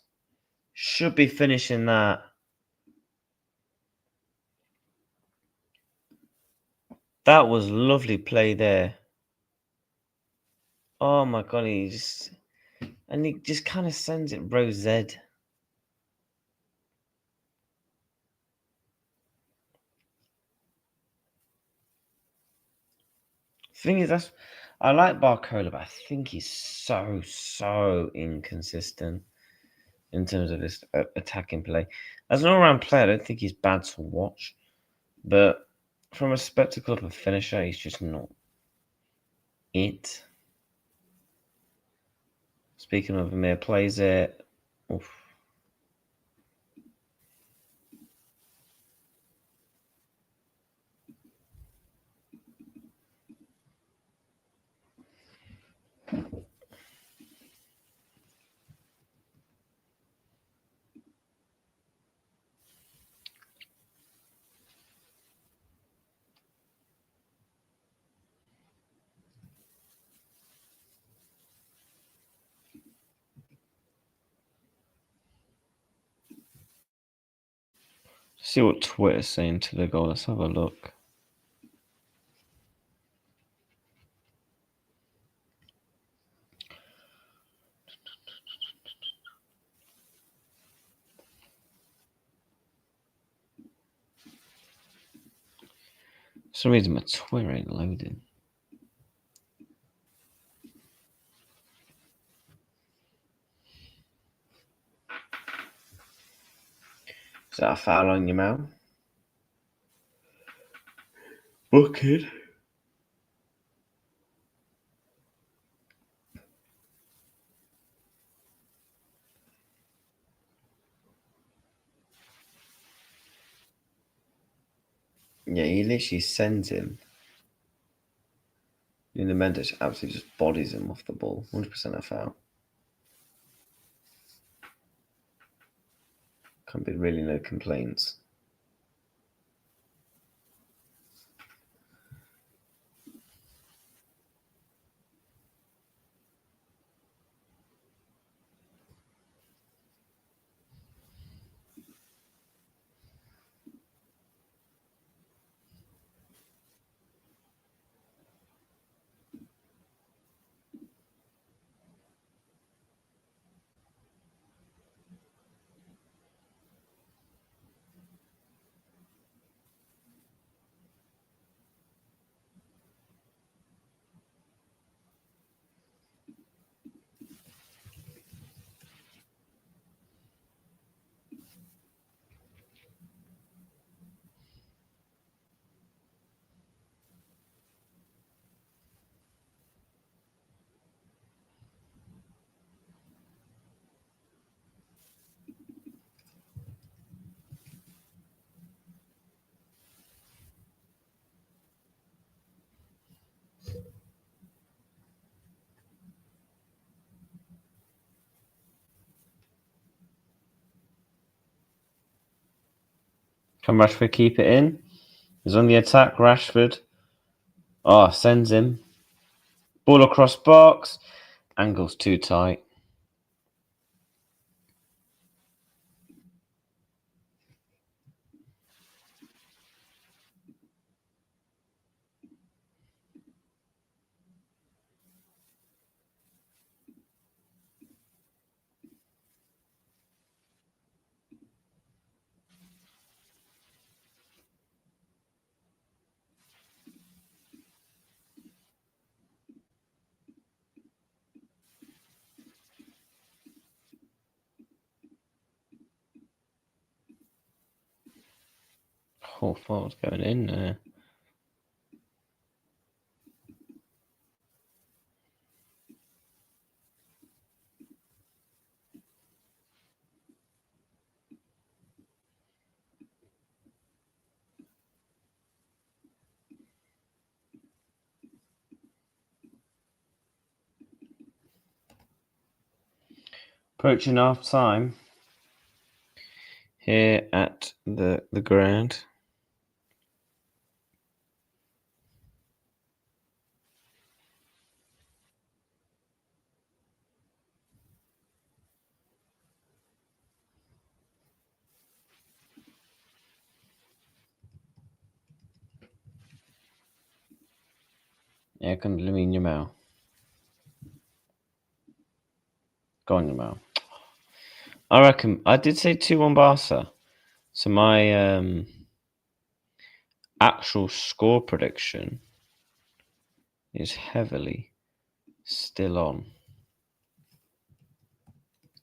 Should be finishing that. That was lovely play there. Oh my god, he just kind of sends it row Z. Thing is, I like Barcola, but I think he's so inconsistent in terms of his attacking play. As an all-round player, I don't think he's bad to watch, but from a spectacle of a finisher, he's just not it. Speaking of, Amir plays it. Oof. See what Twitter's saying to the goal. Let's have a look. For some reason, my Twitter ain't loading. Is that a foul on your mouth? Bucket. Yeah, he literally sends him. Nuno Mendes absolutely just bodies him off the ball. 100% a foul. Can't be really no complaints. Can Rashford keep it in? He's on the attack, Rashford. Oh, sends him. Ball across box. Angle's too tight. Oh, foul's going in there. Approaching half time. here at the ground. Jag kan bli min Jamal. Go on, Jamal. I reckon I did say 2-1 Barca. So my actual score prediction is heavily still on.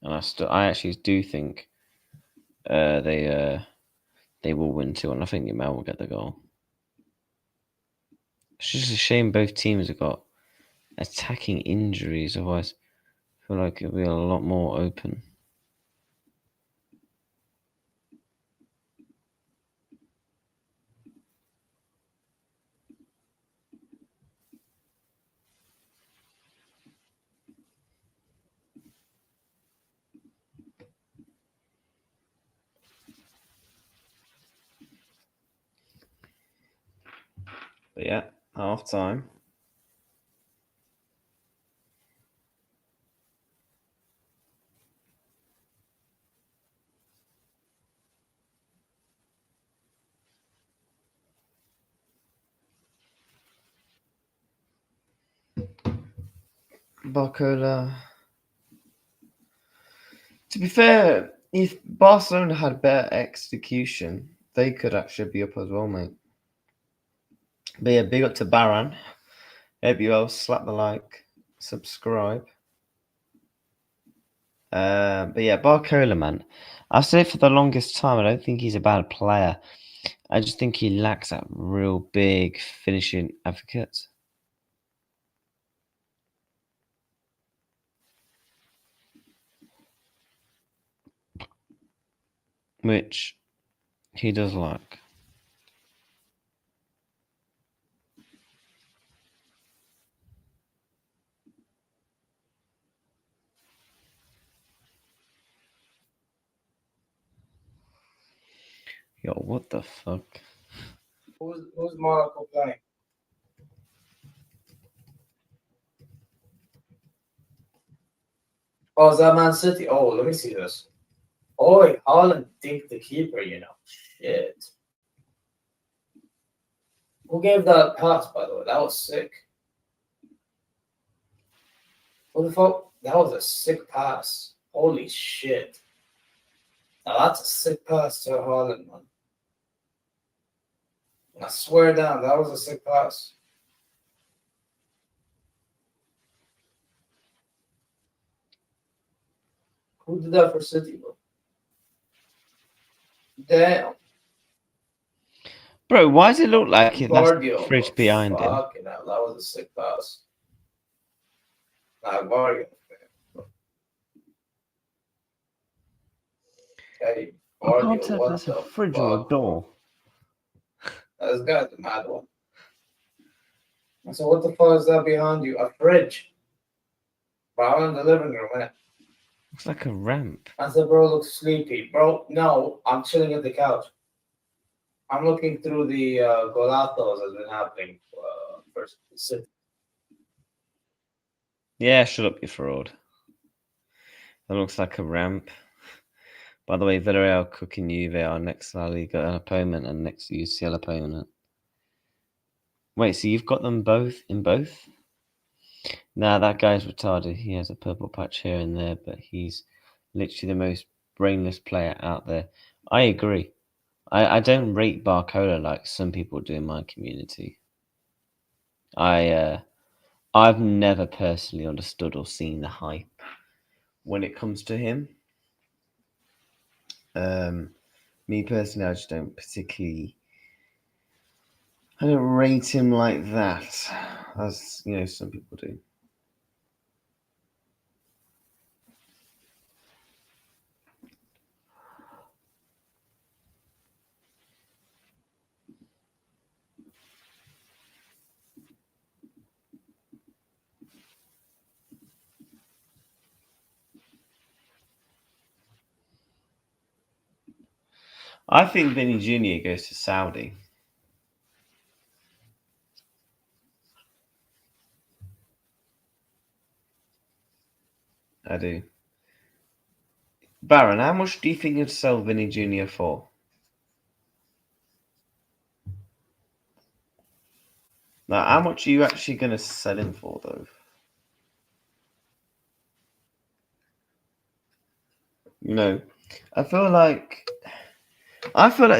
And I actually do think they will win 2-1. I think Jamal will get the goal. It's just a shame both teams have got attacking injuries. Otherwise, I feel like it'll be a lot more open. But yeah, half time. Barcola. To be fair, if Barcelona had better execution, they could actually be up as well, mate. But yeah, big up to Baran. Hope you all slap the like, subscribe. But yeah, Barcola, man. I've said for the longest time, I don't think he's a bad player. I just think he lacks that real big finishing advocate. Which he does lack. Yo, what the fuck? Who's Monaco playing? Oh, is that Man City? Oh, let me see this. Oh, Holland dinked the keeper, you know. Shit. Who gave that pass, by the way? That was sick. What the fuck? That was a sick pass. Holy shit. Now that's a sick pass to Holland, man. I swear down, that was a sick pass. Who did that for City, bro? Damn. Bro, why does it look like that's Guardiola, fridge bro. behind him? Fucking hell, that was a sick pass. Nah, Guardiola. Hey, I can't Guardiola, tell if what that's a the fridge or a fuck, door. This guy's a mad one. So what the fuck is that behind you? A fridge. Bro, I'm in the living room, innit? Looks like a ramp. I said, bro, looks sleepy. Bro, no, I'm chilling at the couch. I'm looking through the golatos that's been happening for City. Yeah, shut up, you fraud. That looks like a ramp. By the way, Villarreal cooking Juve our next La Liga opponent and next UCL opponent. Wait, so you've got them both in both? Nah, that guy's retarded. He has a purple patch here and there, but he's literally the most brainless player out there. I agree. I don't rate Barcola like some people do in my community. I've never personally understood or seen the hype when it comes to him. Me personally, I just don't particularly. I don't rate him like that, as you know, some people do. I think Vinny Jr. goes to Saudi. I do. Baron, how much do you think you'd sell Vinny Jr. for? Now, how much are you actually going to sell him for, though? You know, I feel like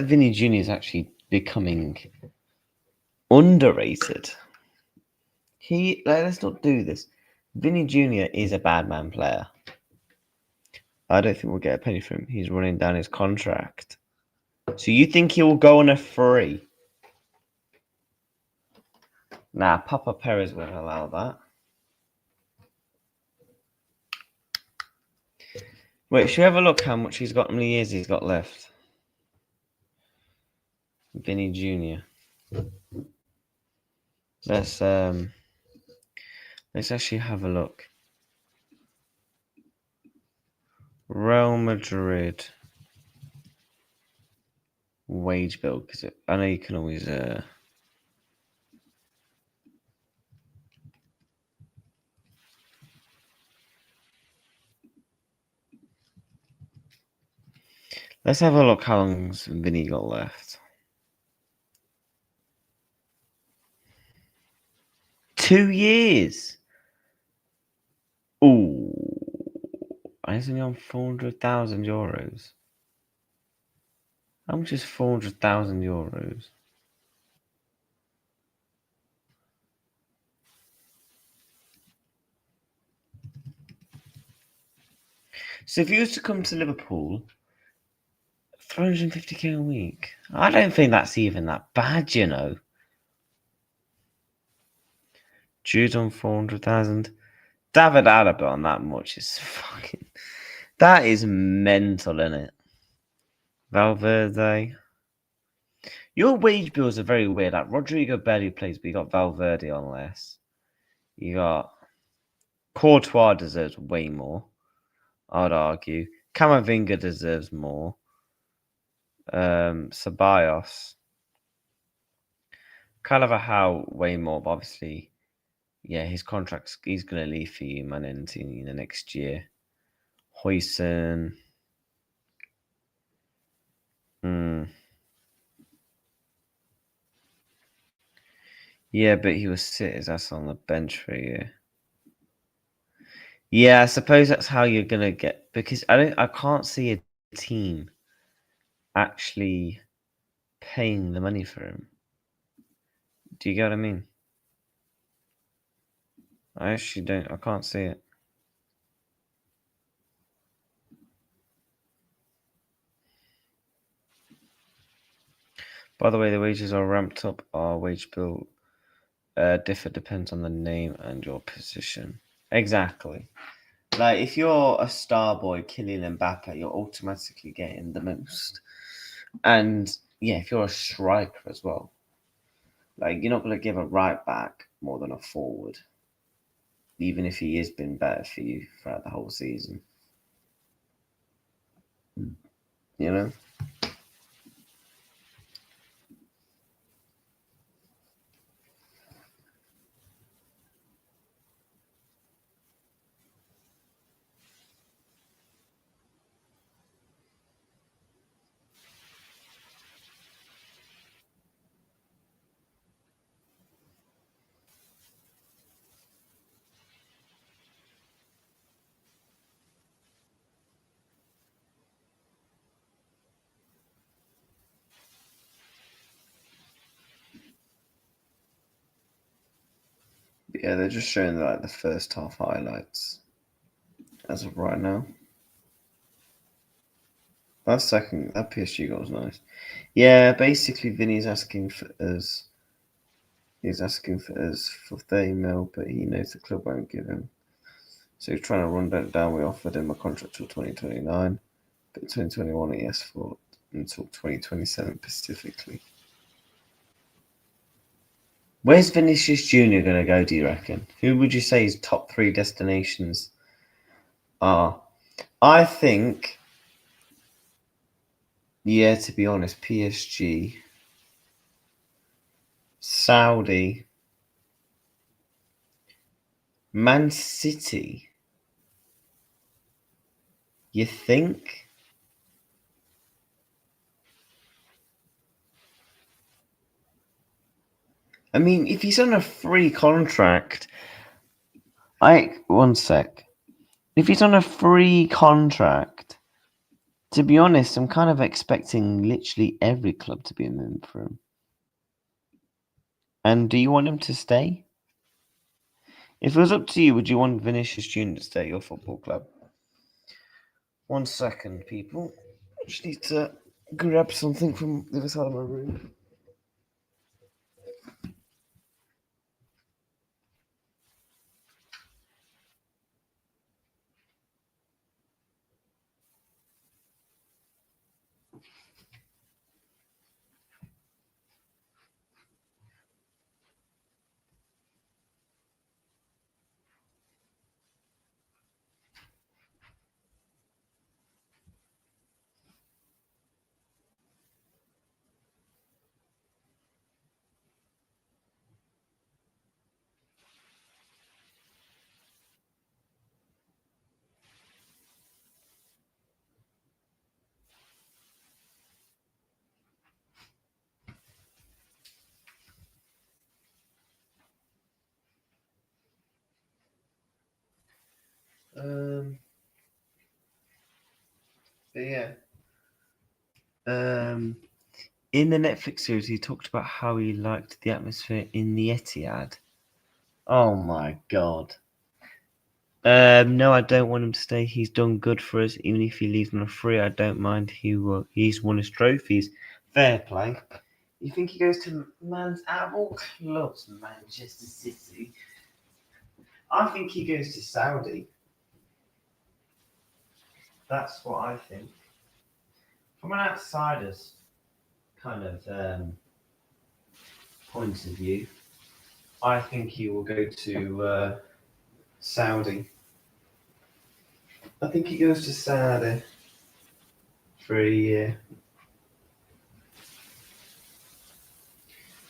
Vinny Jr. is actually becoming underrated. Let's not do this. Vinny Jr. is a bad man player. I don't think we'll get a penny from him. He's running down his contract. So you think he will go on a free? Nah, Papa Perez won't allow that. Wait, should we have a look how much he's got, how many years he's got left? Vinny Jr. Let's actually have a look. Real Madrid wage bill, because I know you can always let's have a look how long's Vinny got left. 2 years. Ooh. He's only on 400,000 euros. How much is 400,000 euros? So if he was to come to Liverpool, 350k a week. I don't think that's even that bad, you know. Jude on 400,000. David Alaba on that much is fucking... That is mental, isn't it? Valverde. Your wage bills are very weird. Like Rodrigo barely plays, but you got Valverde on less. You got Courtois deserves way more, I'd argue. Camavinga deserves more. Ceballos. Carvajal way more, but obviously, yeah, his contract's he's gonna leave for you, man, in the next year. Huijsen. Yeah, but he was sit his ass on the bench for a year. Yeah, I suppose that's how you're gonna get, because I can't see a team actually paying the money for him. Do you get what I mean? I actually don't. I can't see it. By the way, the wages are ramped up. Our wage bill depends on the name and your position. Exactly. Like, if you're a star boy, Kylian Mbappe, you're automatically getting the most. And, yeah, if you're a striker as well, like, you're not going to give a right back more than a forward, even if he has been better for you throughout the whole season. You know? But yeah, they're just showing like the first half highlights as of right now. That PSG goal was nice. Yeah, basically Vinny's asking for us. He's asking for us for 30 mil, but he knows the club won't give him. So he's trying to run that down. We offered him a contract till 2029, but 2021 he asked for until 2027 specifically. Where's Vinicius Jr. going to go, do you reckon? Who would you say his top 3 destinations are? I think Yeah, to be honest, PSG, Saudi, Man City. You think? I mean, if he's on a free contract, one sec. If he's on a free contract, to be honest, I'm kind of expecting literally every club to be in for him. And do you want him to stay? If it was up to you, would you want Vinicius Junior to stay at your football club? 1 second, people. I just need to grab something from the other side of my room. But yeah. In the Netflix series, he talked about how he liked the atmosphere in the Etihad. Oh my god. No, I don't want him to stay. He's done good for us. Even if he leaves on a free, I don't mind. He's won his trophies. Fair play. You think he goes to man's out of all clubs, Manchester City? I think he goes to Saudi. That's what I think. From an outsider's kind of point of view, I think he will go to Saudi. I think he goes to Saudi for a year.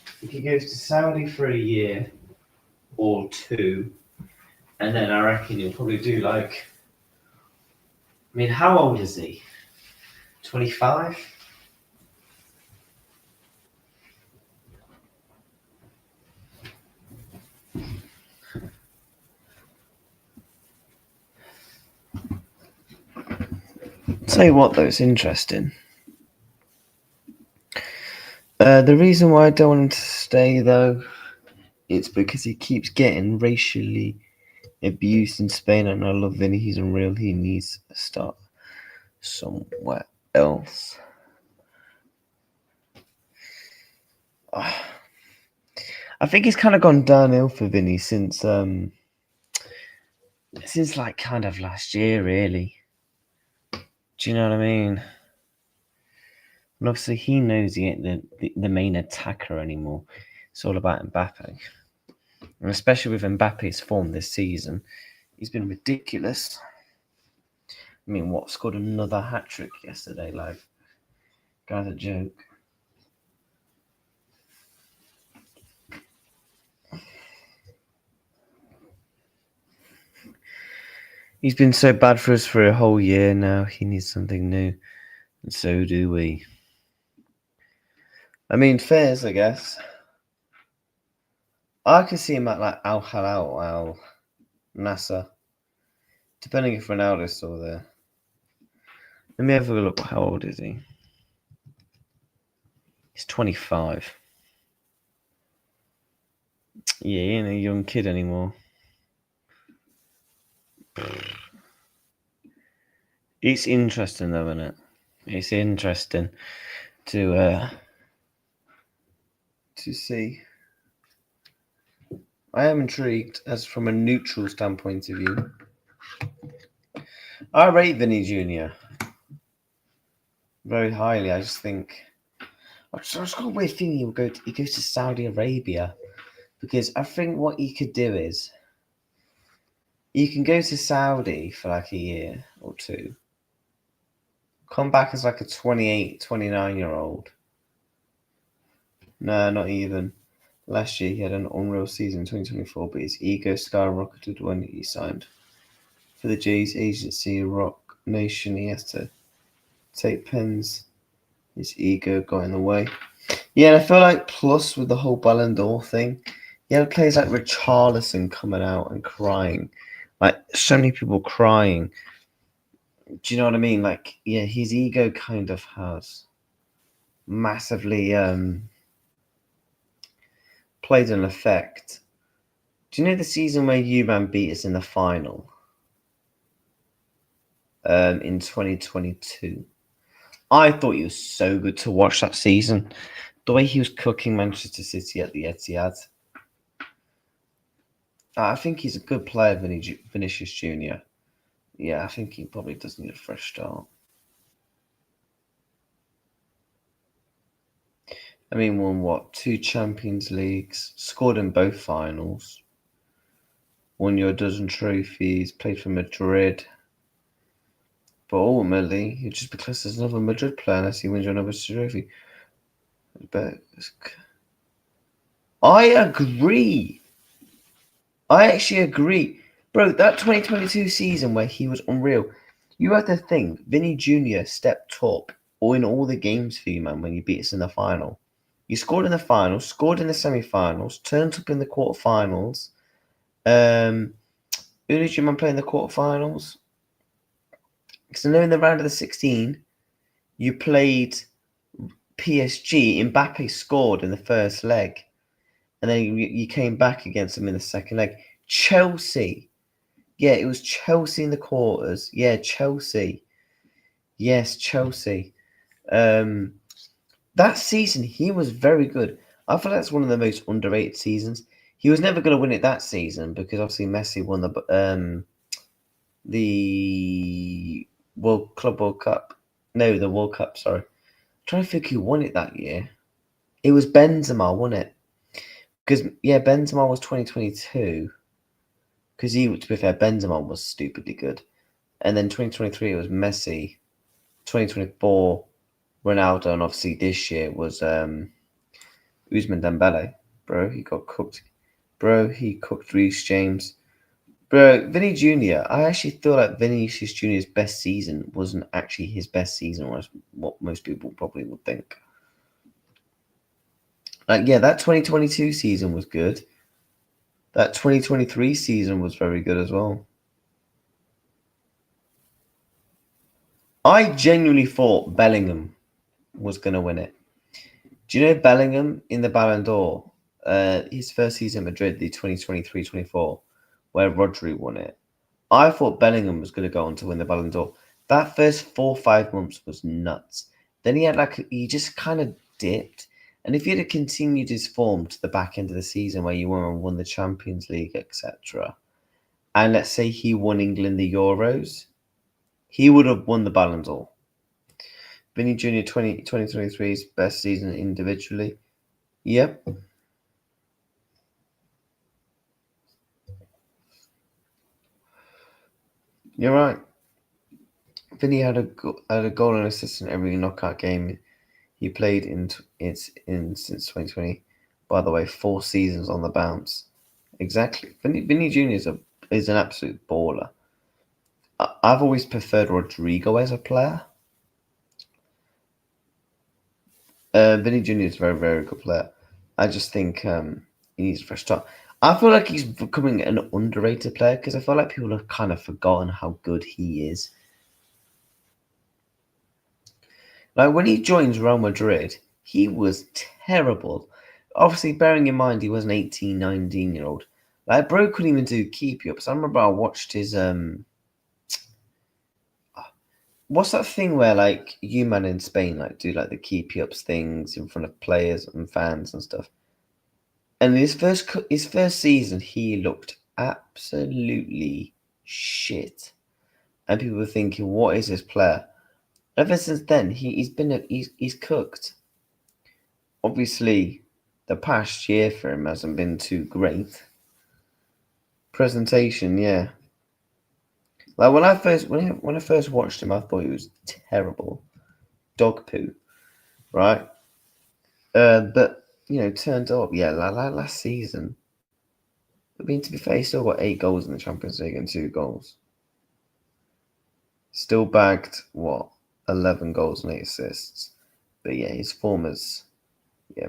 I think he goes to Saudi for a year or two, and then I reckon he'll probably do like. I mean, how old is he? 25? Tell you what, though, it's interesting. The reason why I don't want him to stay, though, it's because he keeps getting racially abused in Spain, and I love Vinny. He's unreal. He needs to start somewhere else. I think he's kind of gone downhill for Vinny since like kind of last year, really. Do you know what I mean? And obviously, he knows he ain't the main attacker anymore. It's all about Mbappe. And especially with Mbappe's form this season, he's been ridiculous. I mean, what, scored another hat-trick yesterday? Like, guy's a joke. He's been so bad for us for a whole year now. He needs something new. And so do we. I mean, fairs, I guess. I could see him at like Al Hilal, Al Nasser. Depending if Ronaldo's still there. Let me have a look. How old is he? He's 25. Yeah, he ain't a young kid anymore. It's interesting though, isn't it? It's interesting to see. I am intrigued as from a neutral standpoint of view. I rate Vinny Jr. very highly. I just think I just got a weird feeling he goes to Saudi Arabia, because I think what he could do is you can go to Saudi for like a year or two, Come back as like a 28, 29-year-old. No, not even. Last year he had an unreal season in 2024, but his ego skyrocketed when he signed for the Jays agency Rock Nation. He has to take pens. His ego got in the way. Yeah, and I feel like plus with the whole Ballon d'Or thing, you had players like Richarlison coming out and crying. Like, so many people crying. Do you know what I mean? Like, yeah, his ego kind of has massively played an effect. Do you know the season where U-Man beat us in the final in 2022? I thought he was so good to watch that season. The way he was cooking Manchester City at the Etihad. I think he's a good player, Vinicius Jr. Yeah, I think he probably does need a fresh start. I mean, won what? 2 Champions Leagues, scored in both finals, won your dozen trophies, played for Madrid. But ultimately, you just because there's another Madrid player unless he wins another trophy. But I agree. I actually agree. Bro, that 2022 season where he was unreal, you have to think Vinny Jr. stepped up in all the games for you, man, when you beat us in the final. You scored in the finals, scored in the semi-finals, turned up in the quarterfinals. Who did you man play in the quarterfinals? Because I know in the round of the 16, you played PSG. Mbappe scored in the first leg. And then you came back against them in the second leg. Chelsea. Yeah, it was Chelsea in the quarters. Yeah, Chelsea. Yes, Chelsea. That season, he was very good. I feel that's one of the most underrated seasons. He was never going to win it that season because obviously Messi won the World Cup. No, the World Cup. Sorry, I'm trying to think who won it that year. It was Benzema, won it? Because yeah, Benzema was 2022. Because to be fair, Benzema was stupidly good, and then 2023 it was Messi. 2024 Ronaldo, and obviously this year was Usman Dembele. Bro, he got cooked. Bro, he cooked Reece James. Bro, Vinny Jr. I actually feel like Vinicius Jr.'s best season wasn't actually his best season, was what most people probably would think. Like, yeah, that 2022 season was good. That 2023 season was very good as well. I genuinely thought Bellingham was going to win it. Do you know Bellingham in the Ballon d'Or? His first season at Madrid, the 2023-24, where Rodri won it. I thought Bellingham was going to go on to win the Ballon d'Or. That first 4 or 5 months was nuts. Then he just kind of dipped. And if he had continued his form to the back end of the season where you won the Champions League, etc., and let's say he won England the Euros, he would have won the Ballon d'Or. Vinny Jr. 2023's best season individually. Yep. You're right. Vinny had a goal and assist in every knockout game he played since 2020. By the way, 4 seasons on the bounce. Exactly. Vinny Jr. is an absolute baller. I've always preferred Rodrigo as a player. Vinny Jr. is a very, very good player. I just think he needs a fresh start. I feel like he's becoming an underrated player because I feel like people have kind of forgotten how good he is. Like when he joins Real Madrid, he was terrible. Obviously, bearing in mind he was an 18, 19-year-old. Like bro couldn't even do keep ups. I remember I watched his what's that thing where like you man in Spain like do like the keep ups things in front of players and fans and stuff. And his first season, he looked absolutely shit, and people were thinking, "What is this player?" Ever since then, he's cooked. Obviously, the past year for him hasn't been too great. Presentation, yeah. Like when I first watched him, I thought he was terrible, dog poo, right? But turned up, yeah, like last season. I mean, to be fair, he still got 8 goals in the Champions League and 2 goals. Still bagged what 11 goals and 8 assists. But yeah, his form has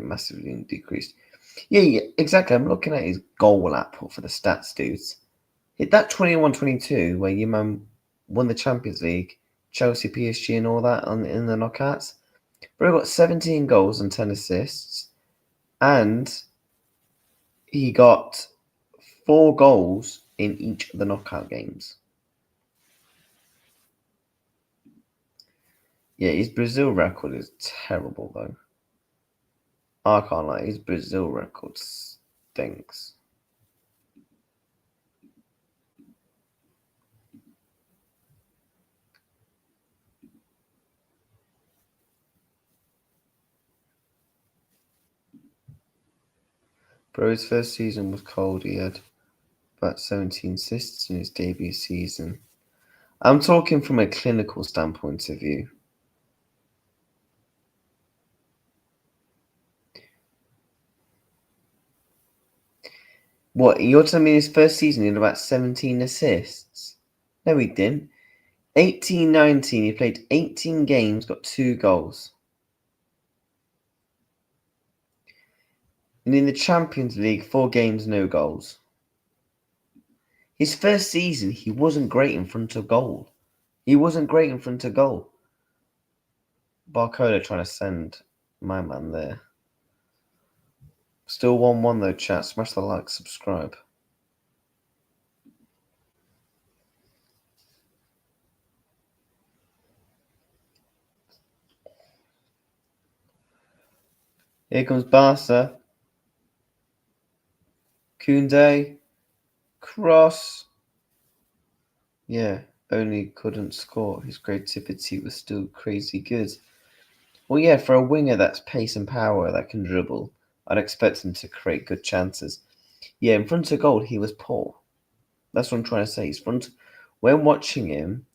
massively decreased. Yeah, exactly. I'm looking at his goal output for the stats, dudes. Hit that 21-22 where your man won the Champions League, Chelsea, PSG, and all that in the knockouts. Bro got 17 goals and 10 assists, and he got 4 goals in each of the knockout games. Yeah, his Brazil record is terrible, though. I can't lie, his Brazil record stinks. Bro, his first season was cold. He had about 17 assists in his debut season. I'm talking from a clinical standpoint of view. What, you're telling me his first season he had about 17 assists? No, he didn't. 18-19, he played 18 games, got 2 goals. And in the Champions League, 4 games, no goals. His first season, he wasn't great in front of goal. Barcola trying to send my man there. Still 1-1 though, chat. Smash the like, subscribe. Here comes Barca. Koundé. Cross. Yeah, only couldn't score. His creativity was still crazy good. Well, yeah, for a winger that's pace and power that can dribble, I'd expect him to create good chances. Yeah, in front of goal, he was poor. That's what I'm trying to say. When watching him,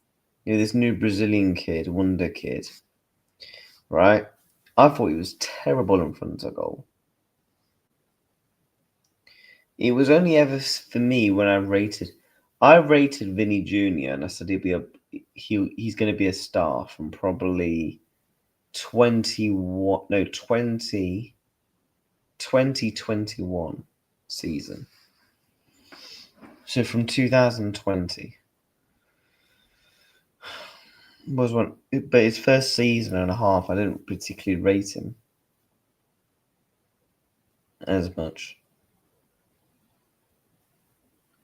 this new Brazilian kid, wonder kid, right? I thought he was terrible in front of goal. It was only ever for me when I rated Vinny Jr. and I said he's going to be a star from probably 2021 season. So from 2020 was one, but his first season and a half, I didn't particularly rate him as much.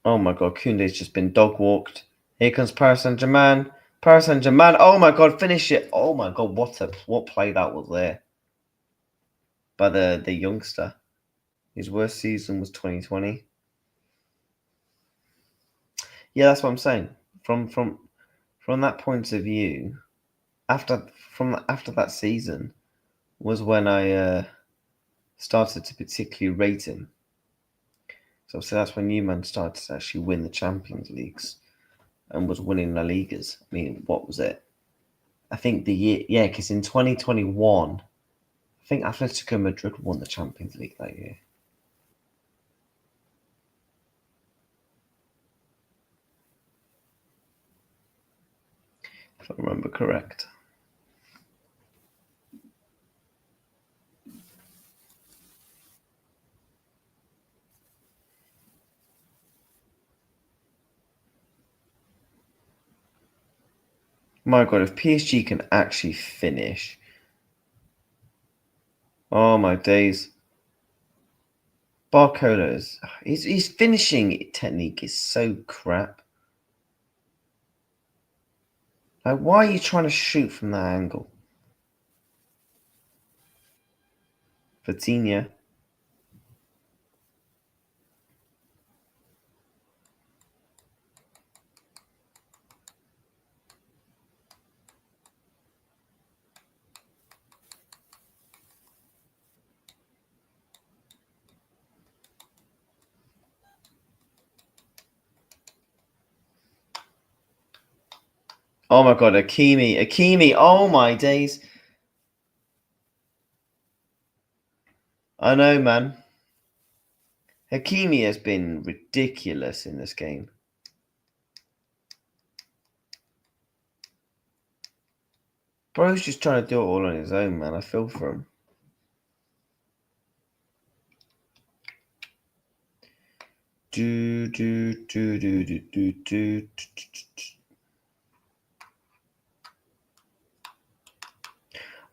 Oh my god, Koundé's just been dog walked. Here comes Paris Saint-Germain. Paris Saint-Germain. Oh my god, finish it. Oh my god, what play that was there by the youngster. His worst season was 2020. Yeah, that's what I'm saying. From that point of view, after that season was when I started to particularly rate him. So that's when Newman started to actually win the Champions Leagues and was winning La Ligas. I mean, what was it? I think the year, yeah, because in 2021, I think Atletico Madrid won the Champions League that year. If I remember correct. My god, if PSG can actually finish. Oh my days. Barcola's his finishing technique is so crap. Like, why are you trying to shoot from that angle? Vitinha. Oh my god, Akimi, oh my days. I know, man. Hakimi has been ridiculous in this game. Bro's just trying to do it all on his own, man. I feel for him.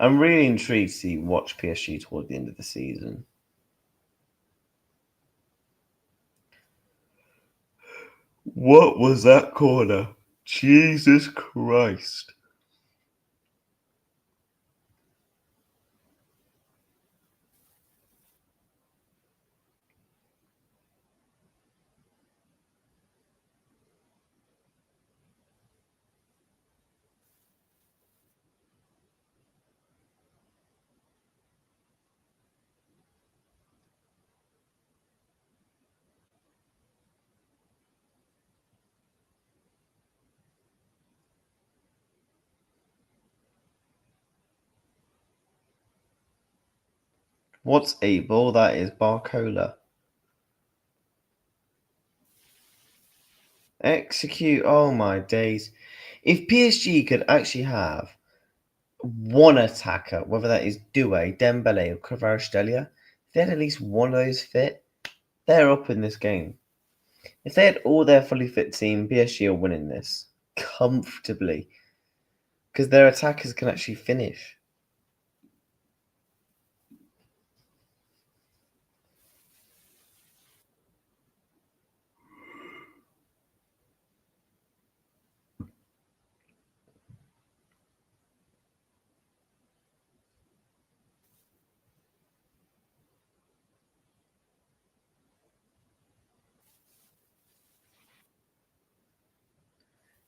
I'm really intrigued to watch PSG toward the end of the season. What was that corner? Jesus Christ. What's a ball? That is Barcola. Execute. Oh my days. If PSG could actually have one attacker, whether that is Doué, Dembele, or Kvaratskhelia, if they had at least one of those fit, they're up in this game. If they had all their fully fit team, PSG are winning this comfortably because their attackers can actually finish.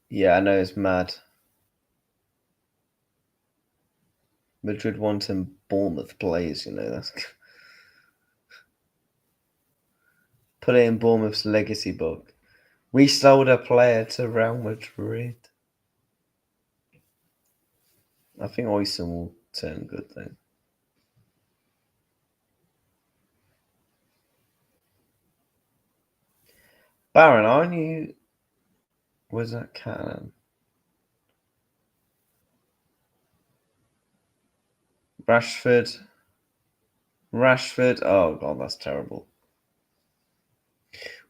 Yeah, I know it's mad. Madrid wanting Bournemouth players, that's put it in Bournemouth's legacy book. We sold a player to Real Madrid. I think Oyson will turn good though. Baron, aren't you? Where's that cannon? Rashford. Oh god, that's terrible.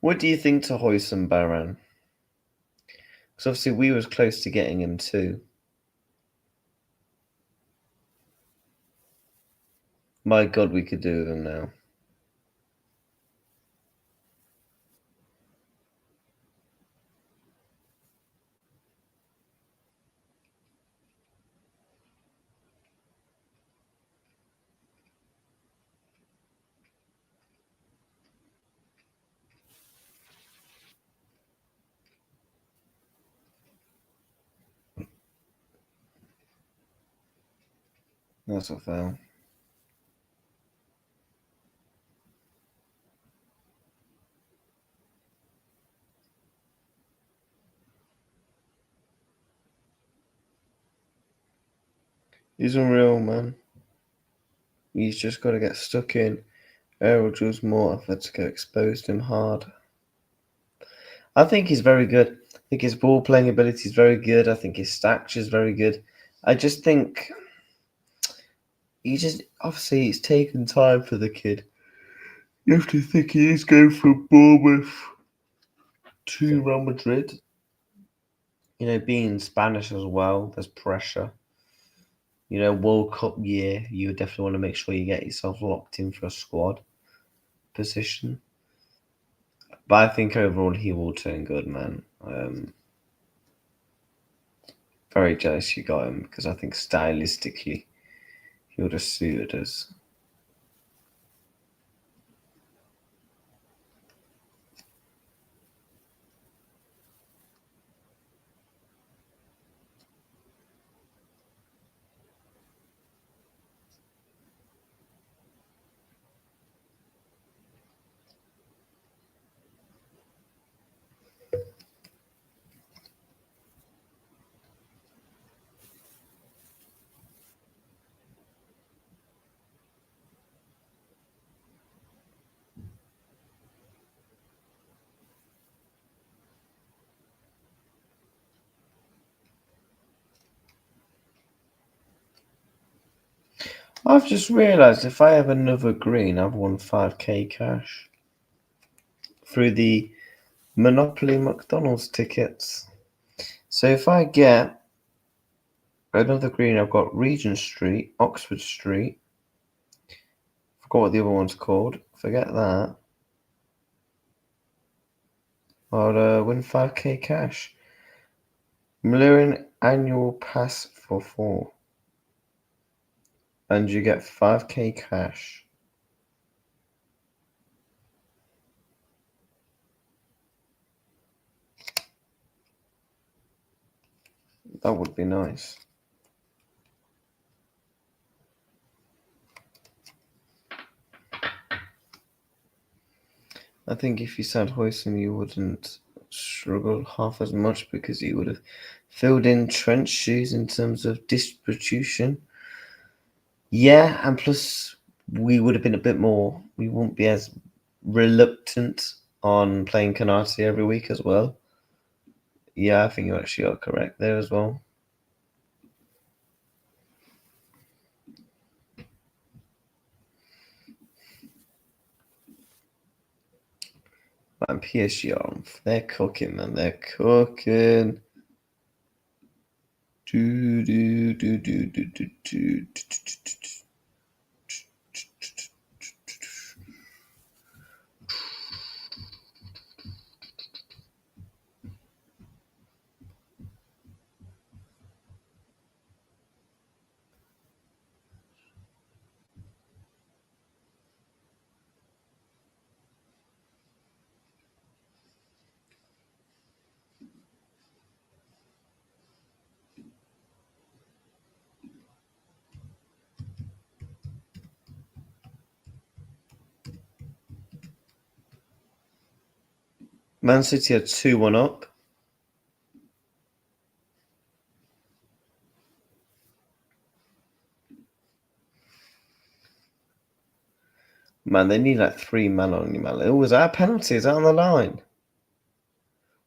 What do you think to Hoyson Baron? Because obviously we was close to getting him too. My god, we could do with him now. That's a foul. He's unreal, man. He's just got to get stuck in. Errol Jules Moore, Atletico exposed him hard. I think he's very good. I think his ball playing ability is very good. I think his stature is very good. I just think obviously it's taken time for the kid. You have to think he is going from Bournemouth to Real Madrid. Being Spanish as well, there's pressure. World Cup year, you definitely want to make sure you get yourself locked in for a squad position. But I think overall he will turn good, man. Very jealous you got him because I think stylistically he would have suited us. I've just realised if I have another green, I've won 5k cash through the Monopoly McDonald's tickets. So if I get another green, I've got Regent Street, Oxford Street. Forgot what the other one's called. Forget that. I'll win 5k cash. Million annual pass for 4. And you get 5k cash. That would be nice. I think if you said Hoyston, you wouldn't struggle half as much because you would have filled in trench shoes in terms of distribution. Yeah, and plus we would have been a bit more. We wouldn't be as reluctant on playing Canati every week as well. Yeah, I think you actually are correct there as well. Man, PSG are they're cooking, man. They're cooking. Do do do do do do do. Man City are 2-1 up. Man, they need like 3 men on you, man. Oh, is that a penalty? Is that on the line?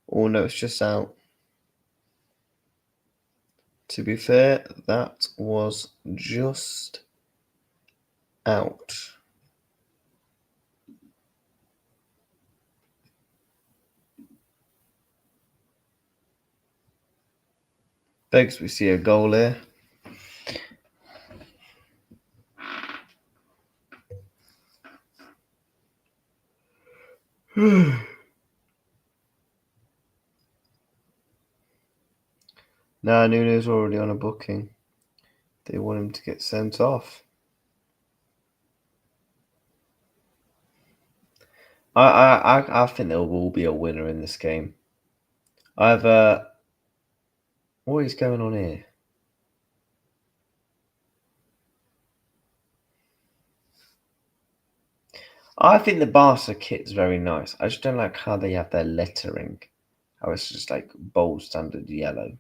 Oh, no, it's just out. To be fair, that was just out. Begs we see a goal here. Nah, Nuno's already on a booking. They want him to get sent off. I think there will be a winner in this game. What is going on here? I think the Barca kit's very nice. I just don't like how they have their lettering. How it's just like bold standard yellow.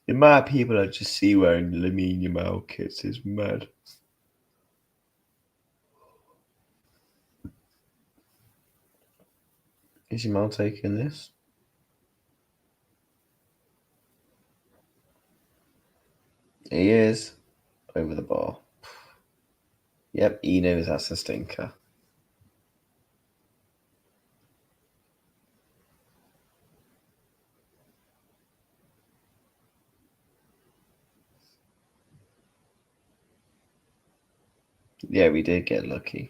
The amount of people I just see wearing Lamine Yamal kits is mad. Is Yamal taking this? He is. Over the bar. Yep, he knows that's a stinker. Yeah, we did get lucky.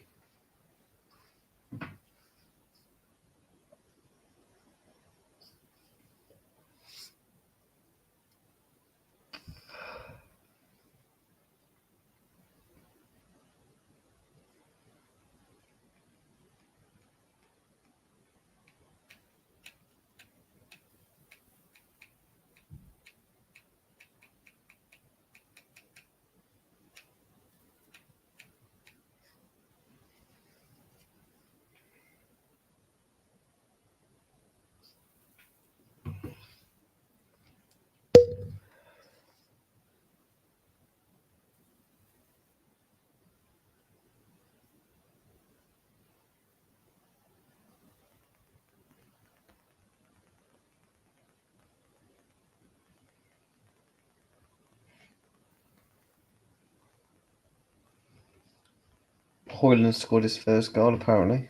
Hoyland scored his first goal, apparently.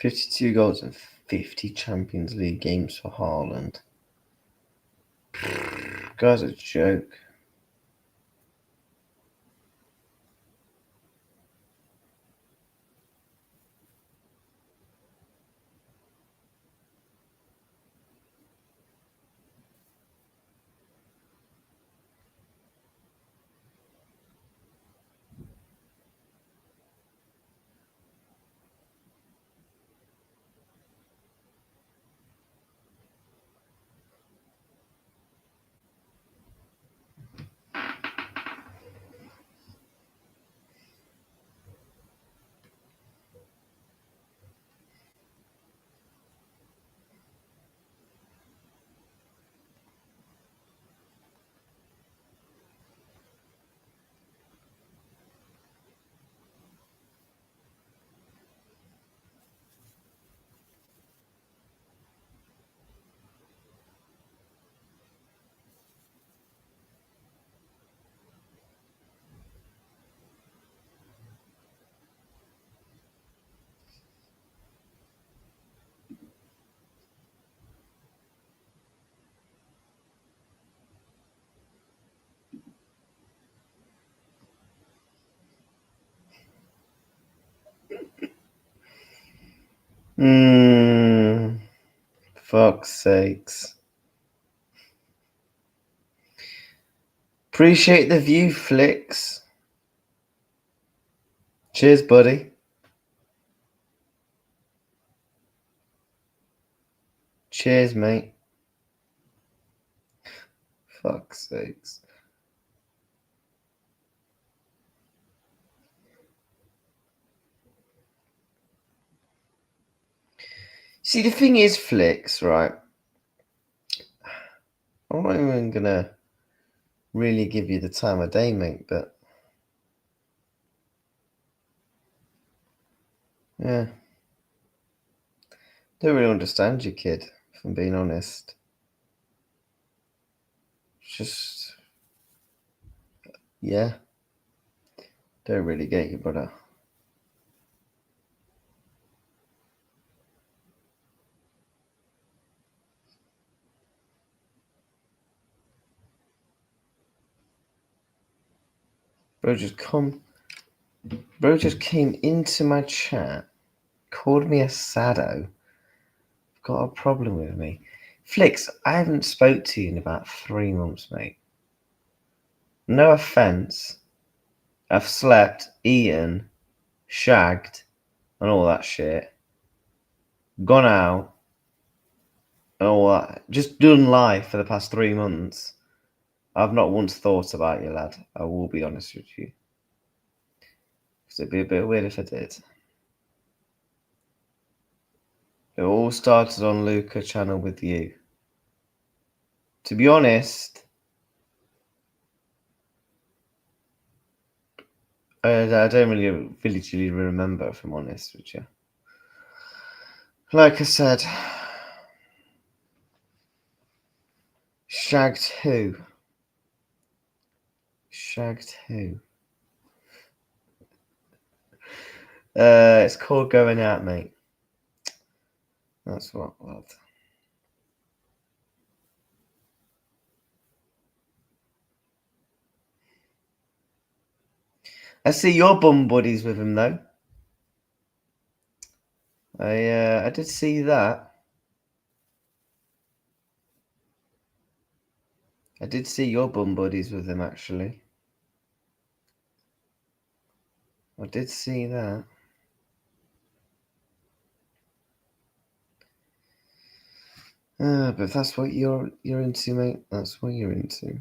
$52 goals in 50 Champions League games for Haaland. Guy's a joke. Fuck's sakes. Appreciate the view, Flicks. Cheers, buddy. Cheers, mate. Fuck's sakes. See, the thing is, Flicks, right? I'm not even gonna really give you the time of day, mate, but yeah. Don't really understand you, kid, if I'm being honest. Just, yeah. Don't really get you, brother. Bro just came into my chat, called me a sado, got a problem with me. Flicks, I haven't spoke to you in about 3 months, mate. No offense. I've slept, eaten, shagged, and all that shit. Gone out, and all that. Just done life for the past 3 months. I've not once thought about you, lad. I will be honest with you. Because it'd be a bit weird if I did. It all started on Luca channel with you. To be honest, I don't really remember, if I'm honest with you. Like I said, shagged who? Shagged who? It's called going out, mate. That's what, lad. I see your bum buddies with him, though. I did see that. I did see your bum buddies with him, actually. I did see that. But if that's what you're into, mate, that's what you're into.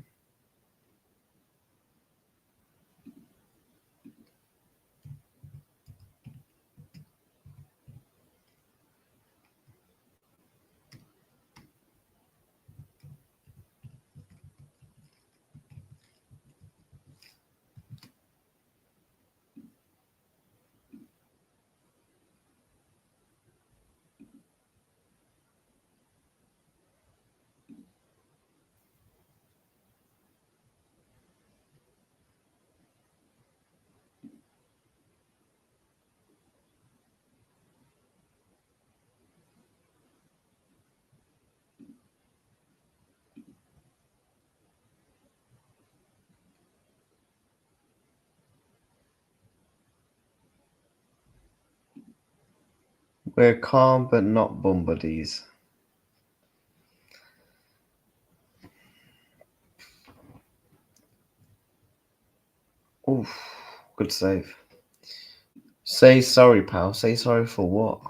We're calm but not bum buddies. Oof, good save. Say sorry, pal. Say sorry for what?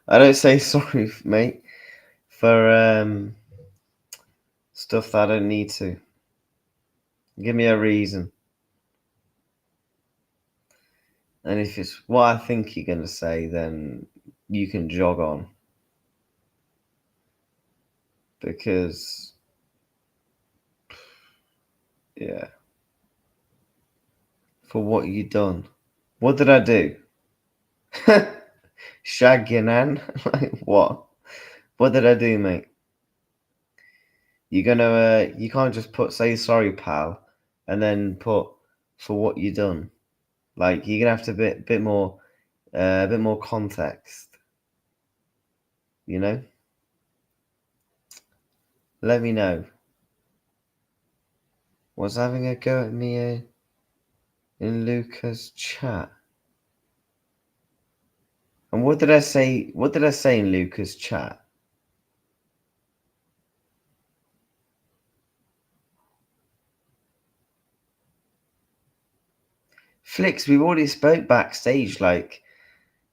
I don't say sorry, mate, for stuff that I don't need to. Give me a reason. And if it's what I think you're gonna say, then you can jog on. Because yeah. For what you done. What did I do? Shag your nan? Like what? What did I do, mate? You can't just put say sorry, pal, and then put for what you done. Like you're gonna have to a bit more context. You know? Let me know. Was having a go at me in Luca's chat. And what did I say? What did I say in Luca's chat? Flicks, we've already spoke backstage like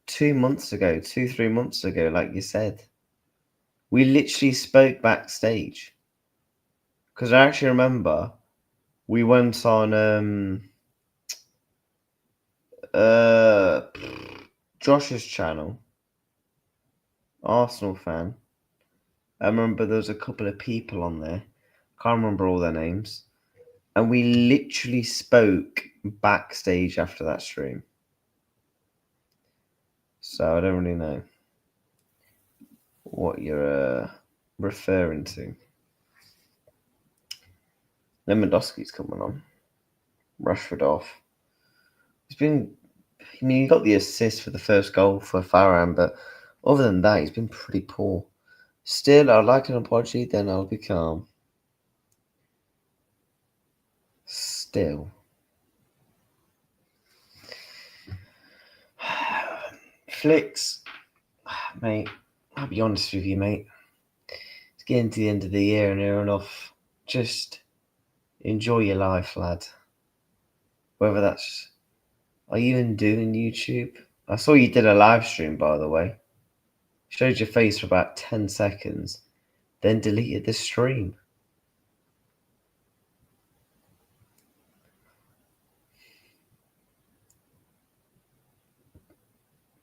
2 months ago, 3 months ago, like you said. We literally spoke backstage. Because I actually remember we went on Josh's channel, Arsenal fan. I remember there was a couple of people on there. Can't remember all their names. And we literally spoke backstage after that stream. So I don't really know what you're referring to. Lewandowski's coming on. Rashford off. He got the assist for the first goal for Farhan, but other than that, he's been pretty poor. Still, I'd like an apology, then I'll be calm. Still. Flicks, mate, I'll be honest with you, mate. It's getting to the end of the year and near enough. Just enjoy your life, lad. Whether that's... Are you even doing YouTube? I saw you did a live stream, by the way. Showed your face for about 10 seconds, then deleted the stream.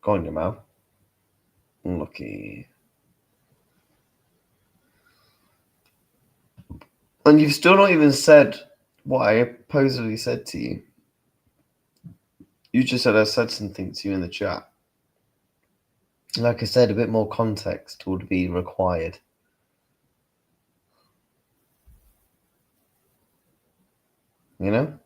Go on, your mouth. Unlucky. And you've still not even said what I supposedly said to you. You just said I said something to you in the chat. Like I said, a bit more context would be required. You know?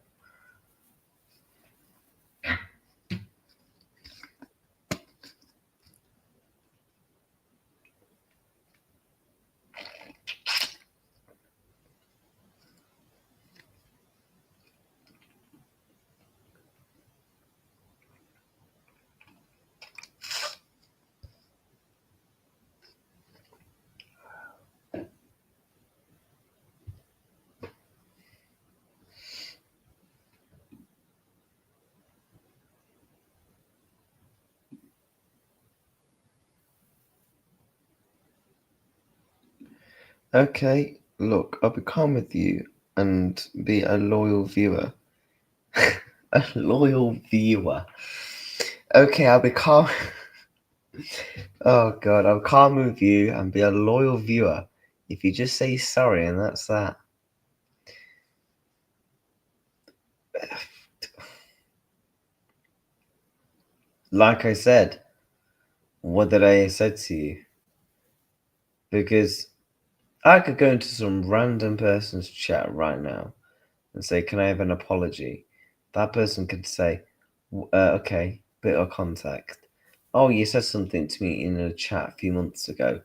Okay, look, I'll be calm with you and be a loyal viewer. A loyal viewer. Okay, I'll be calm. Oh god, I'll calm with you and be a loyal viewer if you just say sorry and that's that. Like I said, what did I say to you? Because I could go into some random person's chat right now and say, can I have an apology? That person could say, okay, bit of context. Oh, you said something to me in a chat a few months ago.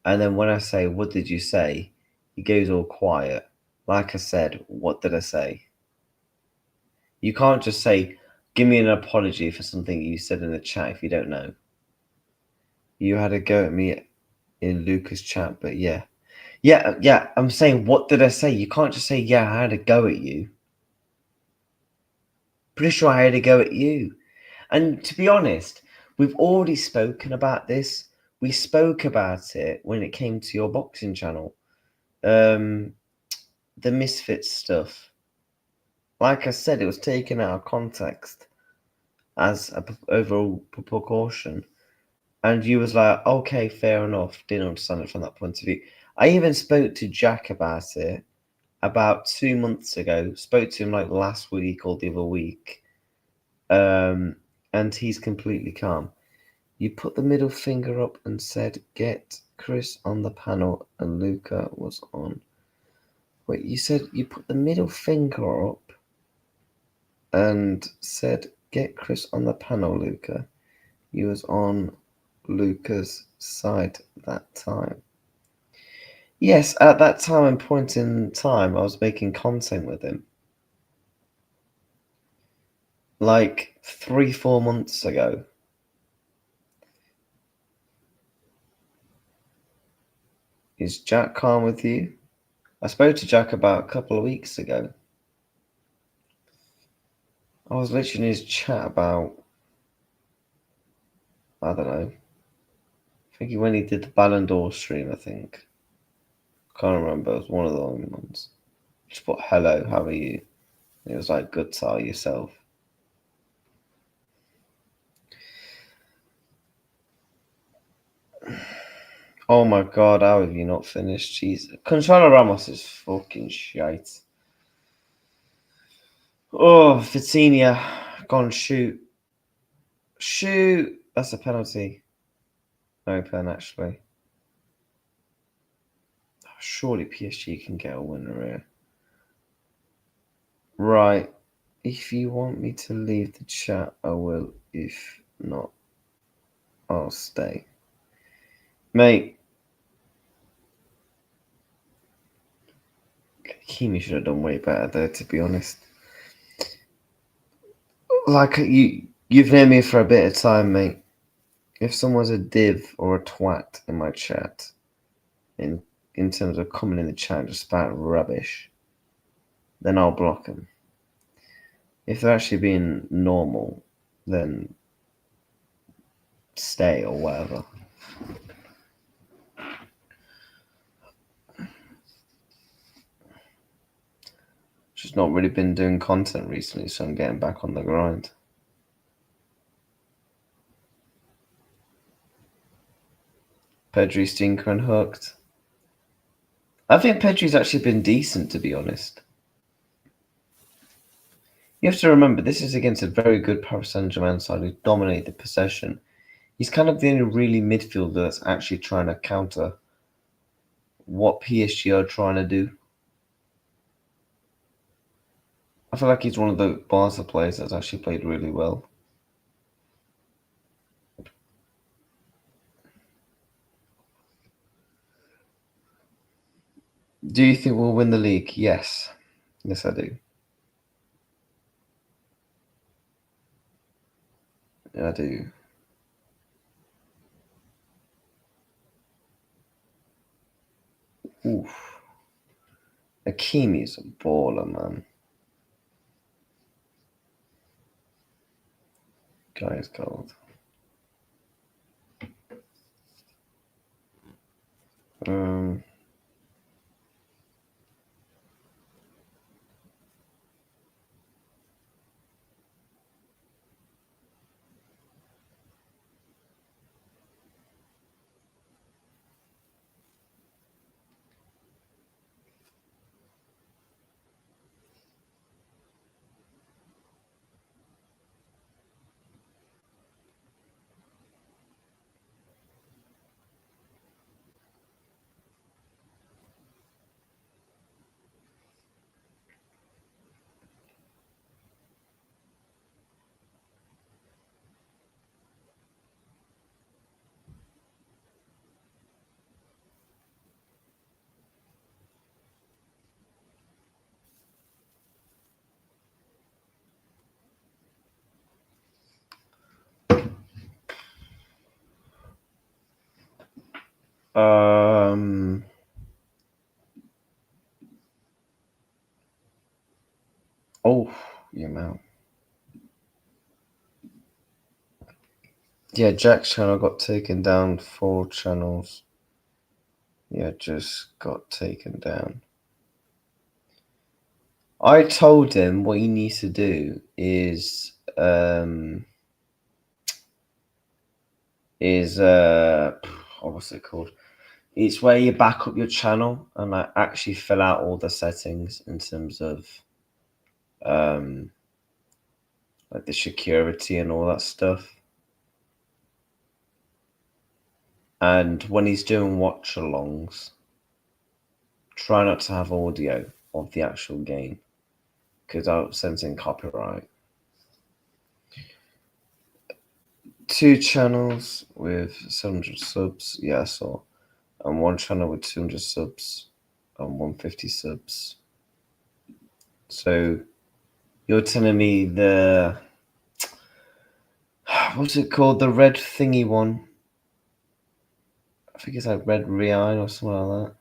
And then when I say, what did you say? He goes all quiet. Like I said, what did I say? You can't just say, give me an apology for something you said in the chat if you don't know. You had a go at me in Luca's chat, but yeah. Yeah, I'm saying, what did I say? You can't just say, yeah, I had a go at you. Pretty sure I had a go at you. And to be honest, we've already spoken about this. We spoke about it when it came to your boxing channel. The Misfits stuff. Like I said, it was taken out of context as an overall precaution. And you was like, okay, fair enough. Didn't understand it from that point of view. I even spoke to Jack about it about 2 months ago. Spoke to him like last week or the other week. And he's completely calm. You put the middle finger up and said, get Chris on the panel, and Luca was on. Wait, you said you put the middle finger up and said, get Chris on the panel, Luca. You was on Luca's side that time. Yes, at that time and point in time, I was making content with him. Like 3-4 months ago. Is Jack calm with you? I spoke to Jack about a couple of weeks ago. I was literally in his chat about, I don't know. I think when he did the Ballon d'Or stream, I think. Can't remember. It was one of the only ones. Just put, hello, how are you? And it was like, good, Tar, yourself. Oh my god, how have you not finished? Jesus. Conchalo Ramos is fucking shite. Oh, Vitinha, gone shoot. Shoot! That's a penalty. No pen, actually. Surely PSG can get a winner here. Right. If you want me to leave the chat, I will. If not, I'll stay. Mate. Kimi should have done way better there, to be honest. Like, you've known me for a bit of time, mate. If someone's a div or a twat in my chat, in terms of coming in the chat just about rubbish, then I'll block them. If they're actually being normal, then stay or whatever. Just not really been doing content recently, so I'm getting back on the grind. Pedri, Stinker, and Hooked. I think Pedri's actually been decent, to be honest. You have to remember, this is against a very good Paris Saint-Germain side who dominate the possession. He's kind of the only really midfielder that's actually trying to counter what PSG are trying to do. I feel like he's one of the Barca players that's actually played really well. Do you think we'll win the league? Yes. Yes, I do. I do. Oof. Hakimi's a baller, man. Guy is cold. Oh, yeah, man. Yeah, Jack's channel got taken down. 4 channels. Yeah, just got taken down. I told him what he needs to do is what's it called? It's where you back up your channel and like actually fill out all the settings in terms of like the security and all that stuff. And when he's doing watchalongs, try not to have audio of the actual game because I'm sensing copyright. 2 channels with 700 subs, yeah, I saw. And 1 channel with 200 subs and 150 subs. So you're telling me the what's it called? The red thingy one. I think it's like Red Rion or something like that.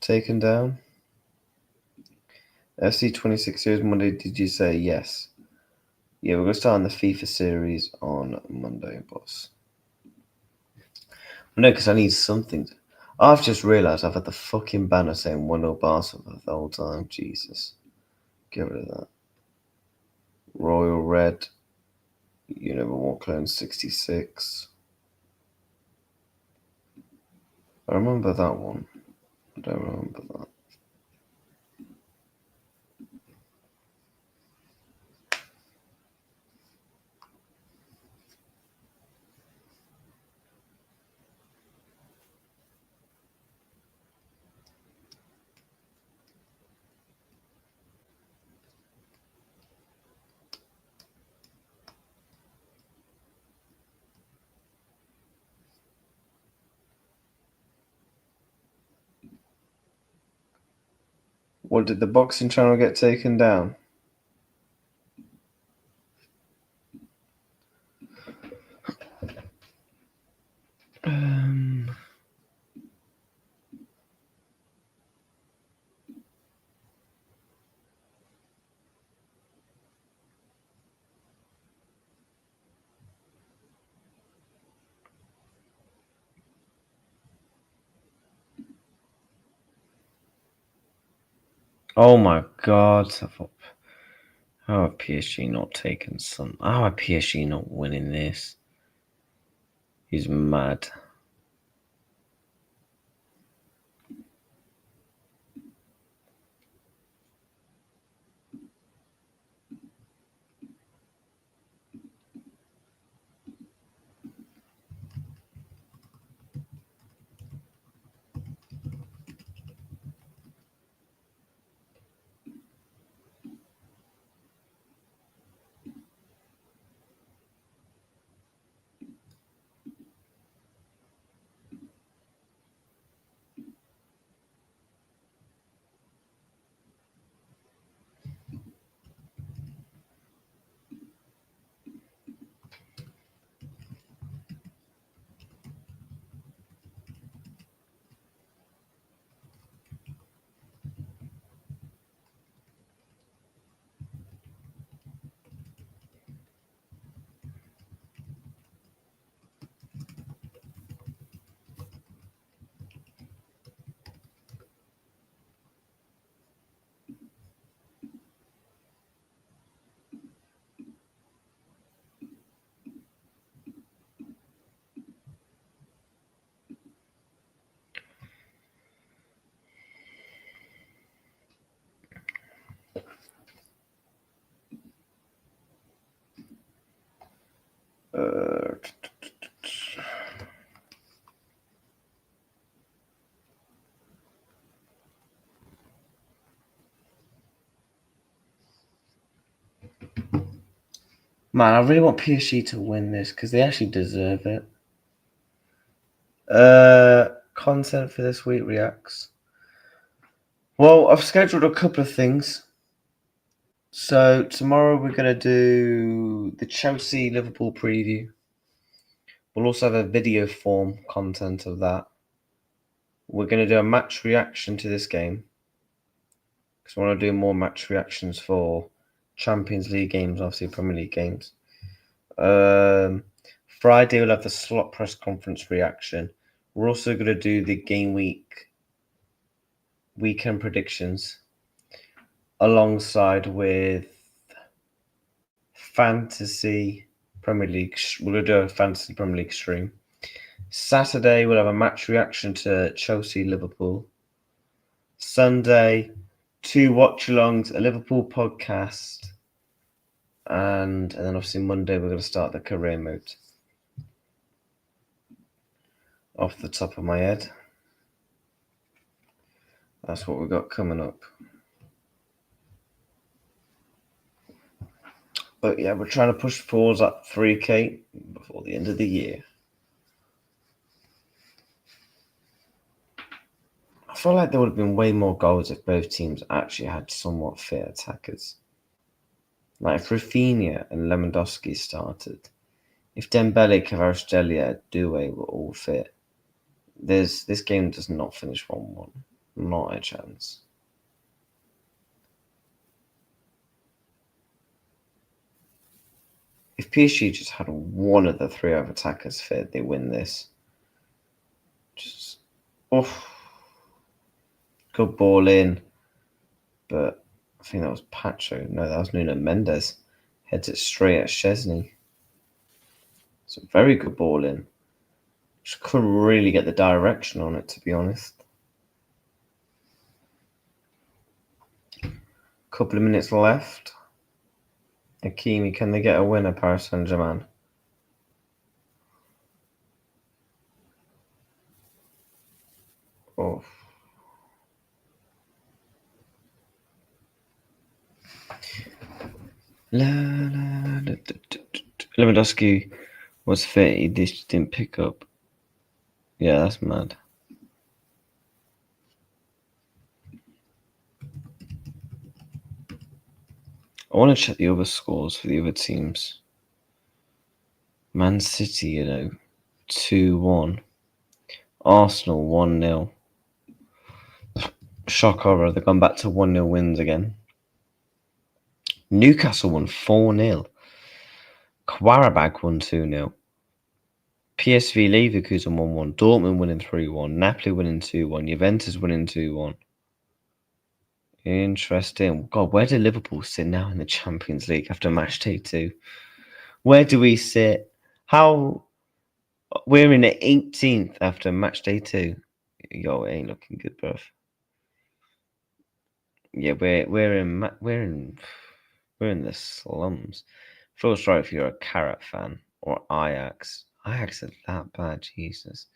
Taken down. FC 26 Series Monday. Did you say yes? Yeah, we're gonna start on the FIFA series on Monday, boss. No, because I need something. I've just realised I've had the fucking banner saying 1-0 Barcelona the whole time. Jesus. Get rid of that. Royal Red. You never walk clone 66. I remember that one. I don't remember that. What, did the boxing channel get taken down? Oh my god. How are PSG not taking some? How are PSG not winning this? He's mad. Man, I really want PSG to win this because they actually deserve it. Content for this week reacts. Well, I've scheduled a couple of things. So tomorrow we're gonna do the Chelsea Liverpool preview. We'll also have a video form content of that. we're going to do a match reaction to this game. Because I want to do more match reactions for Champions League games, obviously Premier League games. Friday we'll have the slot press conference reaction. We're also going to do the game weekend predictions alongside with Fantasy Premier League. We're going to do a Fantasy Premier League stream. Saturday we'll have a match reaction to Chelsea Liverpool. Sunday, 2 watchalongs, a Liverpool podcast, and then obviously Monday we're going to start the career mode. Off the top of my head, that's what we've got coming up. But yeah, we're trying to push towards that 3K before the end of the year. I feel like there would have been way more goals if both teams actually had somewhat fit attackers. Like if Rafinha and Lewandowski started, if Dembele, Kvaratskhelia, Doué were all fit, this game does not finish 1-1. Not a chance. If PSG just had one of the 3 other attackers fit, they win this. Just, good ball in. But I think that was Pacho. No, that was Nuno Mendes. Heads it straight at Szczesny. It's a very good ball in. Just couldn't really get the direction on it, to be honest. Couple of minutes left. Hakimi, can they get a winner, Paris Saint-Germain? Oh. Lewandowski was fit, he just didn't pick up. Yeah, that's mad. I want to check the other scores for the other teams. Man City, 2-1. Arsenal 1-0. Shock horror, they've gone back to 1-0 wins again. Newcastle won 4-0. Qarabag won 2-0. PSV Leverkusen 1-1. Dortmund winning 3-1. Napoli winning 2-1. Juventus winning 2-1. Interesting. God, where do Liverpool sit now in the Champions League after match day 2? Where do we sit? How? We're in the 18th after match day 2. Yo, it ain't looking good, bruv. Yeah, we're in the slums. Feels right if you're a Carrot fan or Ajax. Ajax are that bad, Jesus.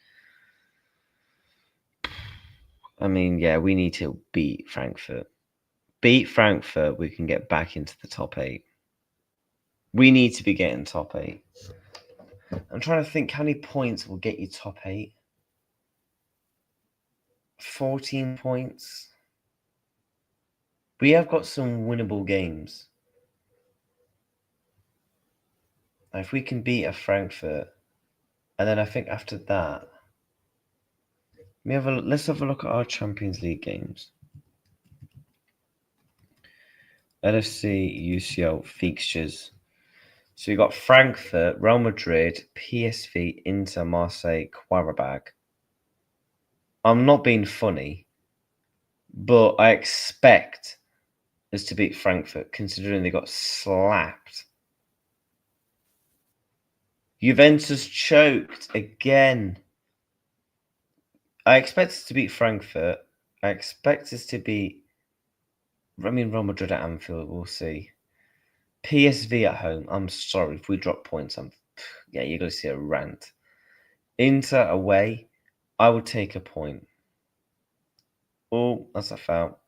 I mean, yeah, we need to beat Frankfurt. Beat Frankfurt, we can get back into the top 8. We need to be getting top 8. I'm trying to think how many points will get you top 8. 14 points. We have got some winnable games. If we can beat a Frankfurt, and then I think after that, let's have a look at our Champions League games. LFC, UCL fixtures. So we got Frankfurt, Real Madrid, PSV, Inter, Marseille, Qarabag. I'm not being funny, but I expect us to beat Frankfurt, considering they got slapped. Juventus choked again. I expect us to beat Frankfurt. I expect us to beat, Real Madrid at Anfield, we'll see. PSV at home, I'm sorry, if we drop points, you're going to see a rant. Inter away, I would take a point. Oh, that's a foul.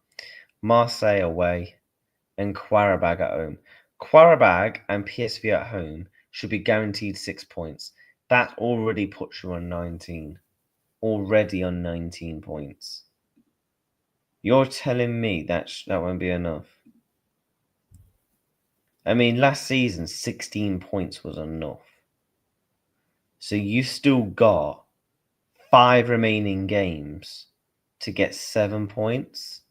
Marseille away and Qarabag at home. Qarabag and PSV at home should be guaranteed 6 points. That already puts you on 19. Already on 19 points. You're telling me that won't be enough? I mean, last season, 16 points was enough. So you've still got 5 remaining games to get 7 points.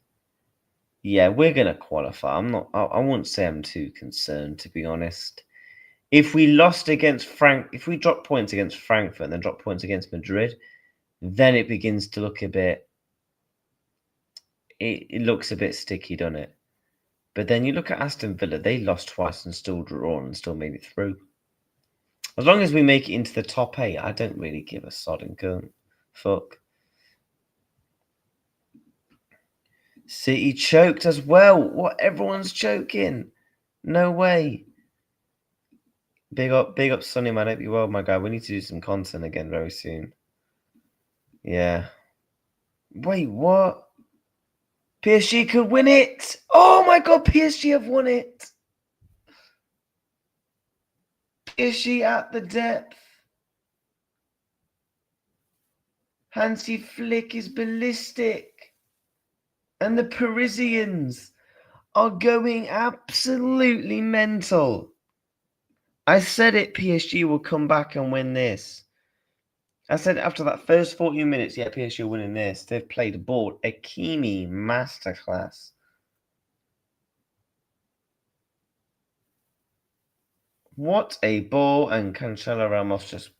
Yeah, we're gonna qualify. I wouldn't say I'm too concerned, to be honest. If we lost against if we drop points against Frankfurt and then drop points against Madrid, then it begins to look a bit. It looks a bit sticky, doesn't it? But then you look at Aston Villa; they lost twice and still drawn and still made it through. As long as we make it into the top 8, I don't really give a sodding fuck. City choked as well. What? Everyone's choking. No way. Big up, Sonny, man. Hope you're well, my guy. We need to do some content again very soon. Yeah. Wait, what? PSG could win it. Oh my god, PSG have won it. PSG at the depth. Hansi Flick is ballistic. And the Parisians are going absolutely mental. I said it, PSG will come back and win this. I said after that first 14 minutes, yeah, PSG are winning this. They've played a ball. Hakimi masterclass. What a ball, and Cancelo Ramos just...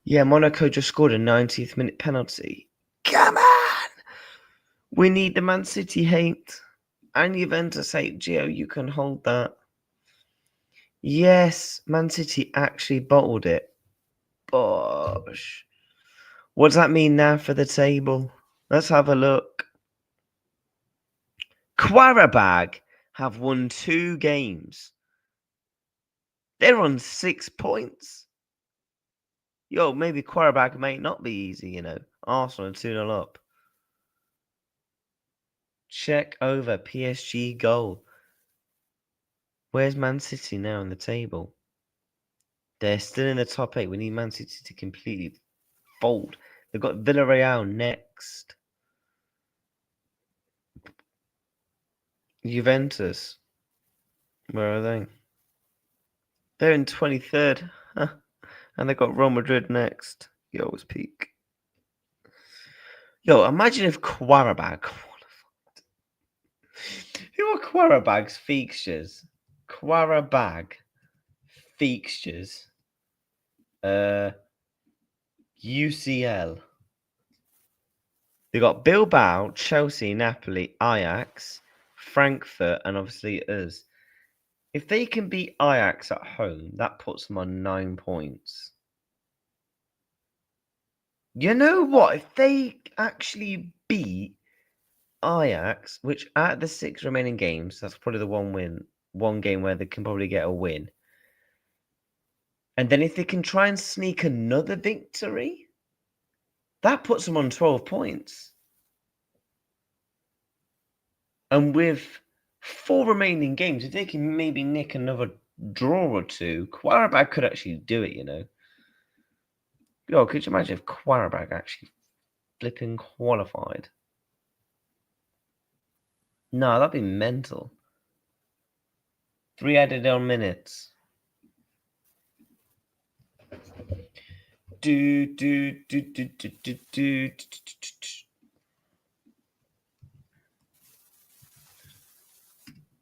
Yeah, Monaco just scored a 90th minute penalty. Come on! We need the Man City hate. And Juventus hate. Gio, you can hold that. Yes, Man City actually bottled it. Bosh. What does that mean now for the table? Let's have a look. Qarabag have won 2 games. They're on 6 points. Yo, maybe Qarabag may not be easy, you know. Arsenal 2-0 up. Check over PSG goal. Where's Man City now in the table? They're still in the top 8. We need Man City to completely fold. They've got Villarreal next. Juventus. Where are they? They're in 23rd. And they've got Real Madrid next. Yo, it's peak. Yo, imagine if Qarabag qualified. Who are Qarabag's fixtures? Qarabag fixtures. UCL. They got Bilbao, Chelsea, Napoli, Ajax, Frankfurt, and obviously us. If they can beat Ajax at home, that puts them on 9 points. You know what? If they actually beat Ajax, which out of the 6 remaining games, that's probably the one game where they can probably get a win. And then if they can try and sneak another victory, that puts them on 12 points. And with 4 remaining games, if they can maybe nick another draw or 2, Qarabag could actually do it, you know. Yo, could you imagine if Qarabag actually flipping qualified? No, that'd be mental. 3 added on minutes.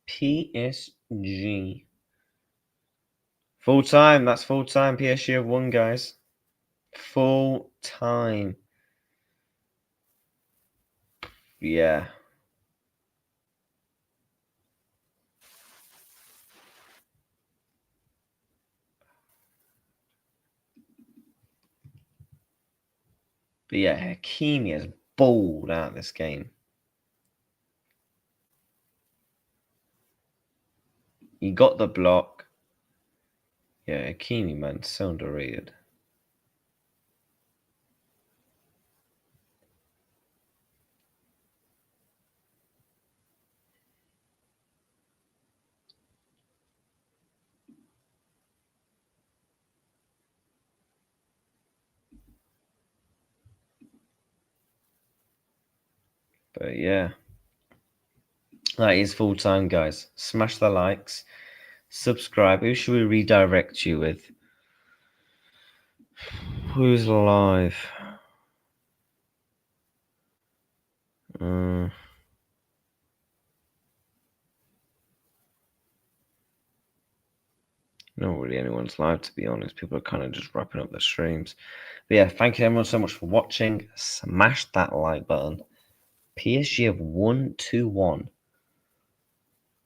PSG. Full time. That's full time. PSG have won, guys. Full time. Yeah. But yeah, Hakimi has balled out this game. He got the block. Yeah, Hakimi, man, so underrated. But yeah, that is full time, guys. Smash the likes, subscribe. Who should we redirect you with? Who's live? Not really anyone's live, to be honest. People are kind of just wrapping up their streams. But yeah, thank you everyone so much for watching. Smash that like button. PSG have won 2-1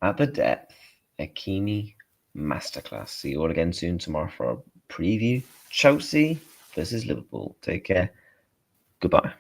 at the depth. Akimi masterclass. See you all again soon tomorrow for a preview. Chelsea versus Liverpool. Take care. Goodbye.